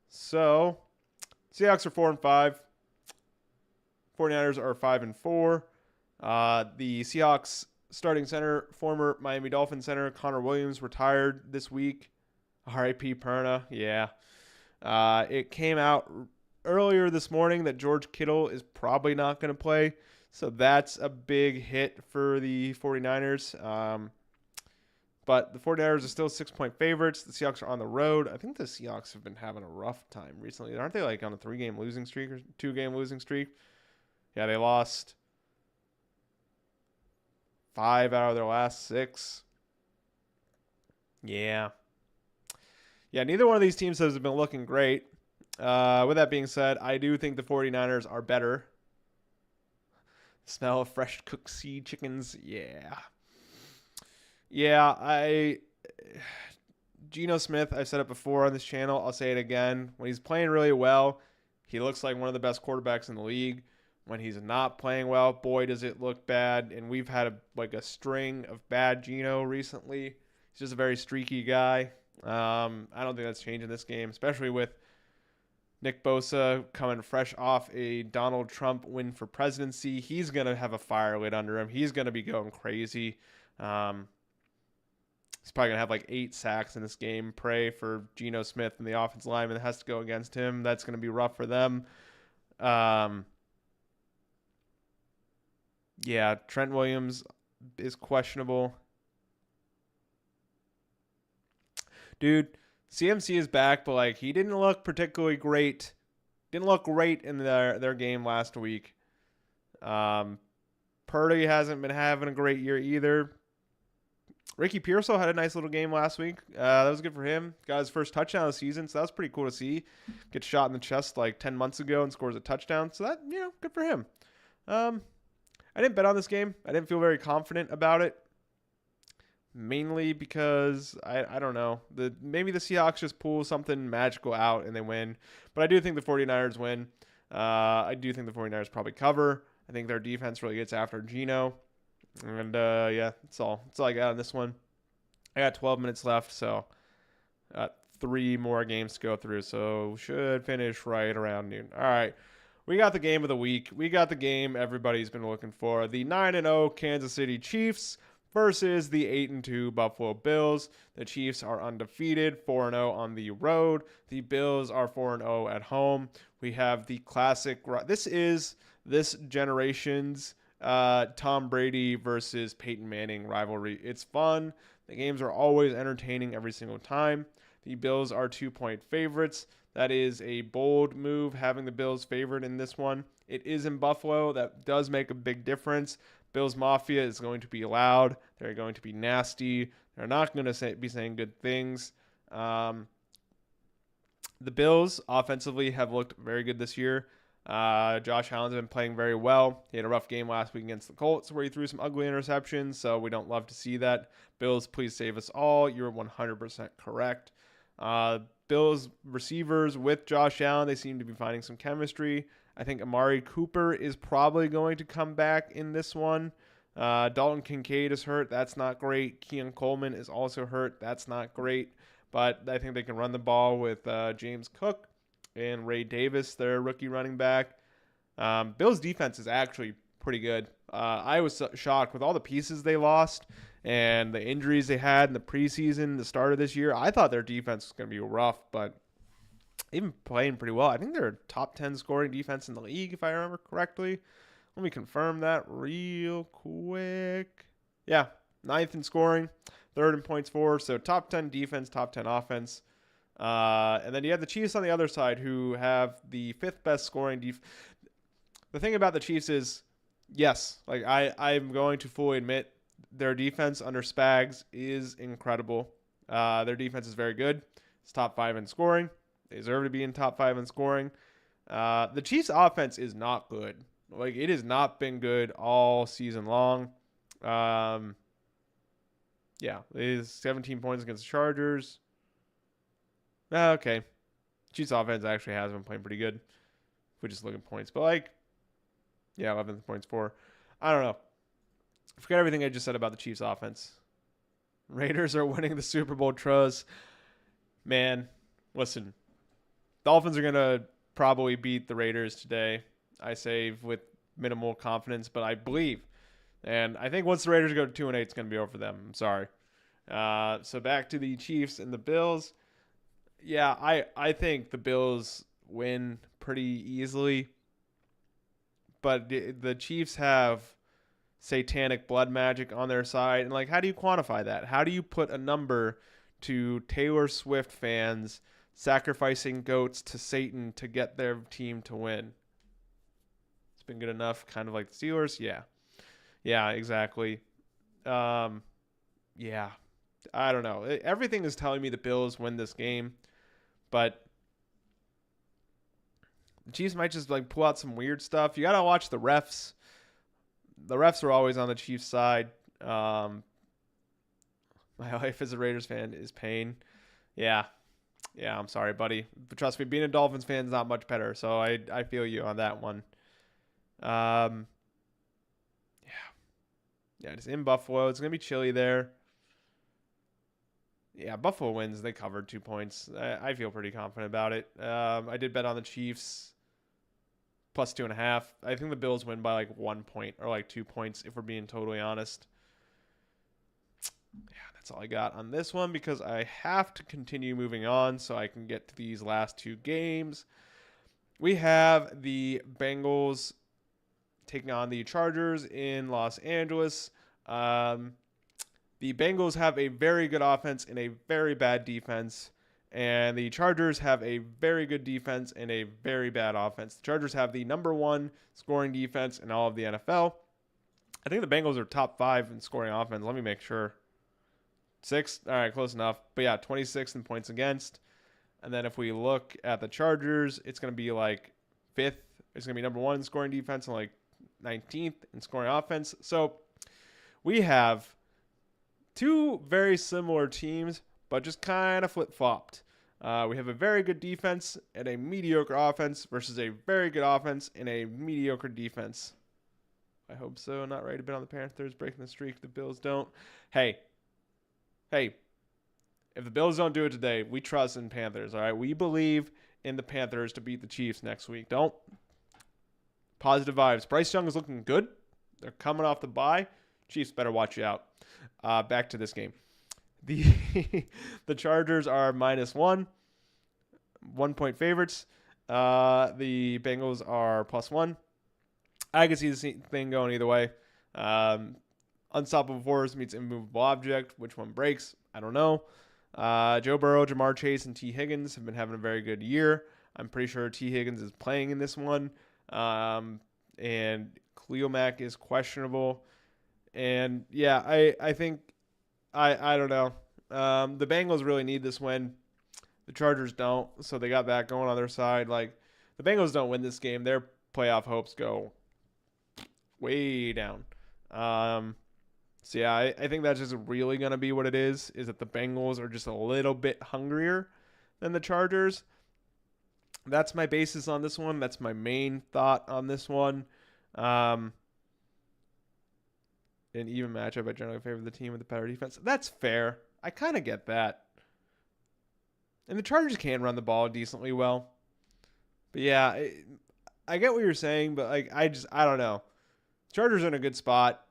So Seahawks are 4-5. 49ers are 5-4. The Seahawks starting center, former Miami Dolphin center Connor Williams, retired this week. R.I.P. Perna. Yeah. It came out earlier this morning that George Kittle is probably not going to play. So that's a big hit for the 49ers. But the 49ers are still 6-point favorites. The Seahawks are on the road. I think the Seahawks have been having a rough time recently. Aren't they like on a 3-game losing streak or 2-game losing streak? Yeah, they lost 5 out of their last 6. Yeah. Yeah, neither one of these teams has been looking great. With that being said, I do think the 49ers are better. Smell of fresh cooked sea chickens. Yeah. Yeah, Geno Smith, I've said it before on this channel. I'll say it again. When he's playing really well, he looks like one of the best quarterbacks in the league. When he's not playing well, boy, does it look bad. And we've had a string of bad Geno recently. He's just a very streaky guy. I don't think that's changing this game, especially with Nick Bosa coming fresh off a Donald Trump win for presidency. He's going to have a fire lit under him. He's going to be going crazy. He's probably going to have like 8 sacks in this game. Pray for Geno Smith and the offensive lineman that has to go against him. That's going to be rough for them. Yeah, Trent Williams is questionable. Dude, CMC is back, but like he didn't look particularly great. Didn't look great in their game last week. Purdy hasn't been having a great year either. Ricky Pearsall had a nice little game last week. That was good for him. Got his first touchdown of the season, so that was pretty cool to see. Gets shot in the chest like 10 months ago and scores a touchdown. So that, good for him. I didn't bet on this game. I didn't feel very confident about it. Mainly because, I don't know. Maybe the Seahawks just pull something magical out and they win. But I do think the 49ers win. I do think the 49ers probably cover. I think their defense really gets after Geno. And, yeah, that's all I got on this one. I got 12 minutes left, so got 3 more games to go through. So should finish right around noon. All right. We got the game of the week. We got the game everybody's been looking for. The 9-0 Kansas City Chiefs versus the 8-2 Buffalo Bills. The Chiefs are undefeated, 4-0 on the road. The Bills are 4-0 at home. We have the classic. This is this generation's Tom Brady versus Peyton Manning rivalry. It's fun. The games are always entertaining every single time. The Bills are 2-point favorites. That is a bold move, having the Bills favored in this one. It is in Buffalo. That does make a big difference. Bills Mafia is going to be loud. They're going to be nasty. They're not going to be saying good things. The Bills offensively have looked very good this year. Josh Allen's been playing very well. He had a rough game last week against the Colts where he threw some ugly interceptions, so we don't love to see that. Bills, please save us all. You're 100% correct. Bills receivers with Josh Allen, they seem to be finding some chemistry. I think Amari Cooper is probably going to come back in this one. Dalton Kincaid is hurt. That's not great. Keon Coleman is also hurt. That's not great. But I think they can run the ball with James Cook and Ray Davis, their rookie running back. Bills' defense is actually pretty good. I was shocked with all the pieces they lost and the injuries they had in the preseason, the start of this year. I thought their defense was going to be rough, but they've been playing pretty well. I think they're a top 10 scoring defense in the league, if I remember correctly. Let me confirm that real quick. Yeah, 9th in scoring, 3rd in points for. So top 10 defense, top 10 offense. And then you have the Chiefs on the other side who have the 5th best scoring defense. The thing about the Chiefs is, yes, like I'm going to fully admit their defense under Spags is incredible. Their defense is very good. It's top 5 in scoring. They deserve to be in top 5 in scoring. The Chiefs' offense is not good. Like, it has not been good all season long. Yeah, it is 17 points against the Chargers. Okay. Chiefs' offense actually has been playing pretty good. If we just look at points. But, like, yeah, 11 points for. I don't know. Forget everything I just said about the Chiefs' offense. Raiders are winning the Super Bowl trust. Man, listen. Dolphins are going to probably beat the Raiders today. I say with minimal confidence, but I believe. And I think once the Raiders go to 2-8, it's going to be over for them. I'm sorry. So back to the Chiefs and the Bills. Yeah, I think the Bills win pretty easily. But the Chiefs have satanic blood magic on their side. And like, how do you quantify that? How do you put a number to Taylor Swift fans sacrificing goats to Satan to get their team to win? It's been good enough, kind of like the Steelers. Yeah, exactly. Yeah, I don't know. Everything is telling me the Bills win this game, but the Chiefs might just like pull out some weird stuff. You gotta watch the refs. The refs are always on the Chiefs' side. My life as a Raiders fan is pain. Yeah, I'm sorry, buddy. But trust me, being a Dolphins fan is not much better. So I feel you on that one. Um, yeah, just in Buffalo. It's gonna be chilly there. Yeah, Buffalo wins. They covered 2 points. I feel pretty confident about it. I did bet on the Chiefs plus 2.5. I think the Bills win by like 1 point or like 2 points if we're being totally honest. Yeah, that's all I got on this one because I have to continue moving on so I can get to these last 2 games. We have the Bengals taking on the Chargers in Los Angeles. The Bengals have a very good offense and a very bad defense, and the Chargers have a very good defense and a very bad offense. The Chargers have the number 1 scoring defense in all of the NFL. I think the Bengals are top 5 in scoring offense. Let me make sure. 6? All right, close enough. But yeah, 26 in points against. And then if we look at the Chargers, it's going to be like 5th. It's going to be number 1 in scoring defense and like 19th in scoring offense. So we have 2 very similar teams, but just kind of flip-flopped. We have a very good defense and a mediocre offense versus a very good offense and a mediocre defense. I hope so. Not ready to bet on the Panthers breaking the streak. The Bills don't. Hey, if the Bills don't do it today, we trust in Panthers, all right? We believe in the Panthers to beat the Chiefs next week. Don't. Positive vibes. Bryce Young is looking good. They're coming off the bye. Chiefs better watch you out. Back to this game. The Chargers are -1 point favorites. The Bengals are +1. I can see this thing going either way. Unstoppable force meets immovable object. Which one breaks? I don't know. Joe Burrow, Jamar Chase, and T. Higgins have been having a very good year. I'm pretty sure T. Higgins is playing in this one. And Khalil Mack is questionable. And yeah, I think I don't know. The Bengals really need this win. The Chargers don't, so they got that going on their side. Like the Bengals don't win this game, their playoff hopes go way down. So yeah, I think that's just really gonna be what it is that the Bengals are just a little bit hungrier than the Chargers. That's my basis on this one. That's my main thought on this one. An even matchup, I generally favor the team with the better defense. That's fair. I kind of get that. And the Chargers can run the ball decently well. But yeah, I get what you're saying, but like I don't know. Chargers are in a good spot.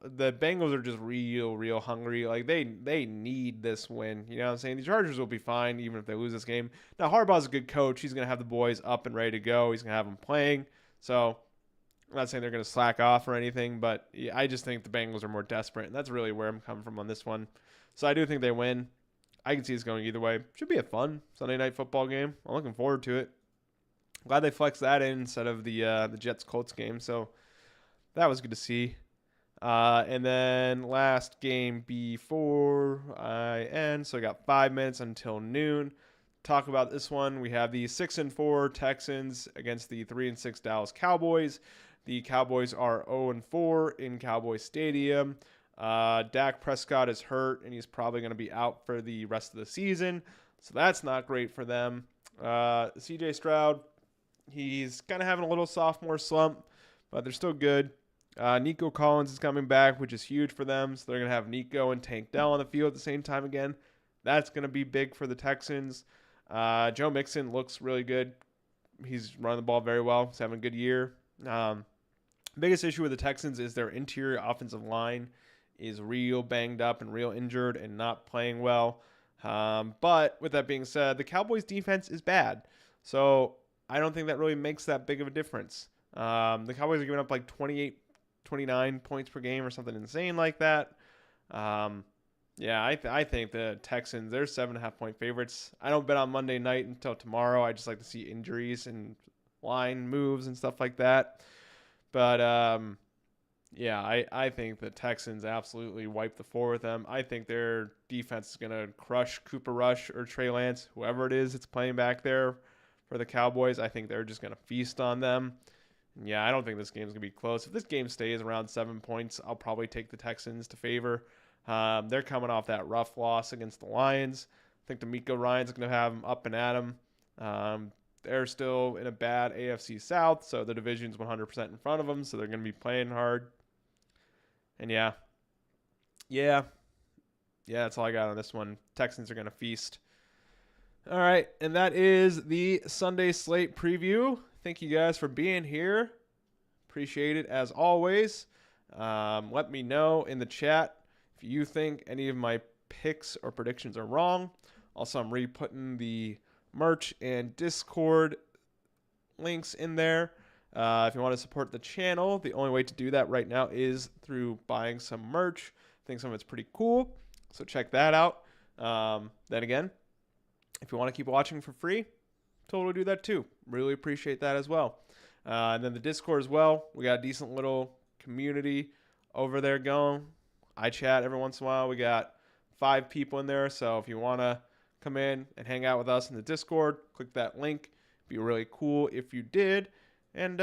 The Bengals are just real hungry. Like they need this win. You know what I'm saying? The Chargers will be fine even if they lose this game. Now Harbaugh's a good coach. He's gonna have the boys up and ready to go. He's gonna have them playing. So I'm not saying they're gonna slack off or anything, but I just think the Bengals are more desperate, and that's really where I'm coming from on this one. So I do think they win. I can see this going either way. Should be a fun Sunday night football game. I'm looking forward to it. Glad they flexed that in instead of the Jets-Colts game. So that was good to see. And then last game before I end. So I got 5 minutes until noon. Talk about this one. We have the 6-4 Texans against the 3-6 Dallas Cowboys. The Cowboys are 0-4 in Cowboy Stadium. Dak Prescott is hurt, and he's probably going to be out for the rest of the season. So that's not great for them. CJ Stroud, he's kind of having a little sophomore slump, but they're still good. Nico Collins is coming back, which is huge for them. So they're going to have Nico and Tank Dell on the field at the same time again. That's going to be big for the Texans. Joe Mixon looks really good. He's running the ball very well. He's having a good year. Biggest issue with the Texans is their interior offensive line is real banged up and real injured and not playing well. But with that being said, the Cowboys defense is bad. So I don't think that really makes that big of a difference. The Cowboys are giving up like 28 29 points per game or something insane like that. Yeah, I think the Texans, they're 7.5-point favorites. I don't bet on Monday night until tomorrow. I just like to see injuries and line moves and stuff like that. But yeah, I think the Texans absolutely wipe the floor with them. I think their defense is going to crush Cooper Rush or Trey Lance, whoever it is that's playing back there for the Cowboys. I think they're just going to feast on them. And yeah, I don't think this game's going to be close. If this game stays around 7 points, I'll probably take the Texans to favor. They're coming off that rough loss against the Lions. I think DeMeco Ryans going to have them up and at them. They're still in a bad AFC South, so the division's 100% in front of them, so they're going to be playing hard. And yeah, that's all I got on this one. Texans are going to feast. All right, and that is the Sunday slate preview. Thank you guys for being here. Appreciate it as always. Let me know in the chat if you think any of my picks or predictions are wrong. Also, I'm re-putting the merch and Discord links in there. If you want to support the channel, the only way to do that right now is through buying some merch. I think some of it's pretty cool, so check that out. Then again, if you want to keep watching for free, totally do that too. Really appreciate that as well. And then the Discord as well. We got a decent little community over there going. I chat every once in a while. We got 5 people in there, so if you want to come in and hang out with us in the Discord, click that link. It'd be really cool if you did. And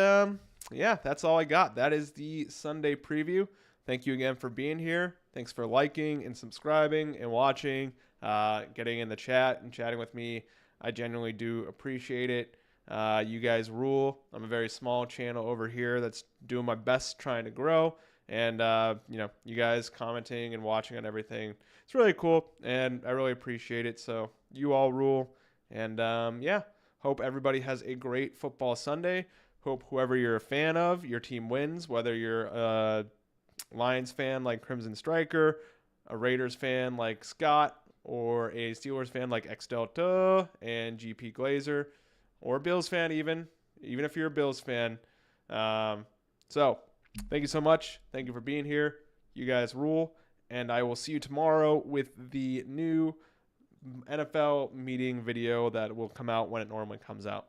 yeah, that's all I got. That is the Sunday preview. Thank you again for being here. Thanks for liking and subscribing and watching, getting in the chat and chatting with me. I genuinely do appreciate it. You guys rule. I'm a very small channel over here that's doing my best trying to grow. And, you guys commenting and watching on everything. It's really cool, and I really appreciate it. So you all rule. And, yeah, hope everybody has a great football Sunday. Hope whoever you're a fan of, your team wins, whether you're a Lions fan like Crimson Striker, a Raiders fan like Scott, or a Steelers fan like X Delta and GP Glazer, or a Bills fan even if you're a Bills fan. So thank you so much. Thank you for being here. You guys rule. And I will see you tomorrow with the new NFL meeting video that will come out when it normally comes out.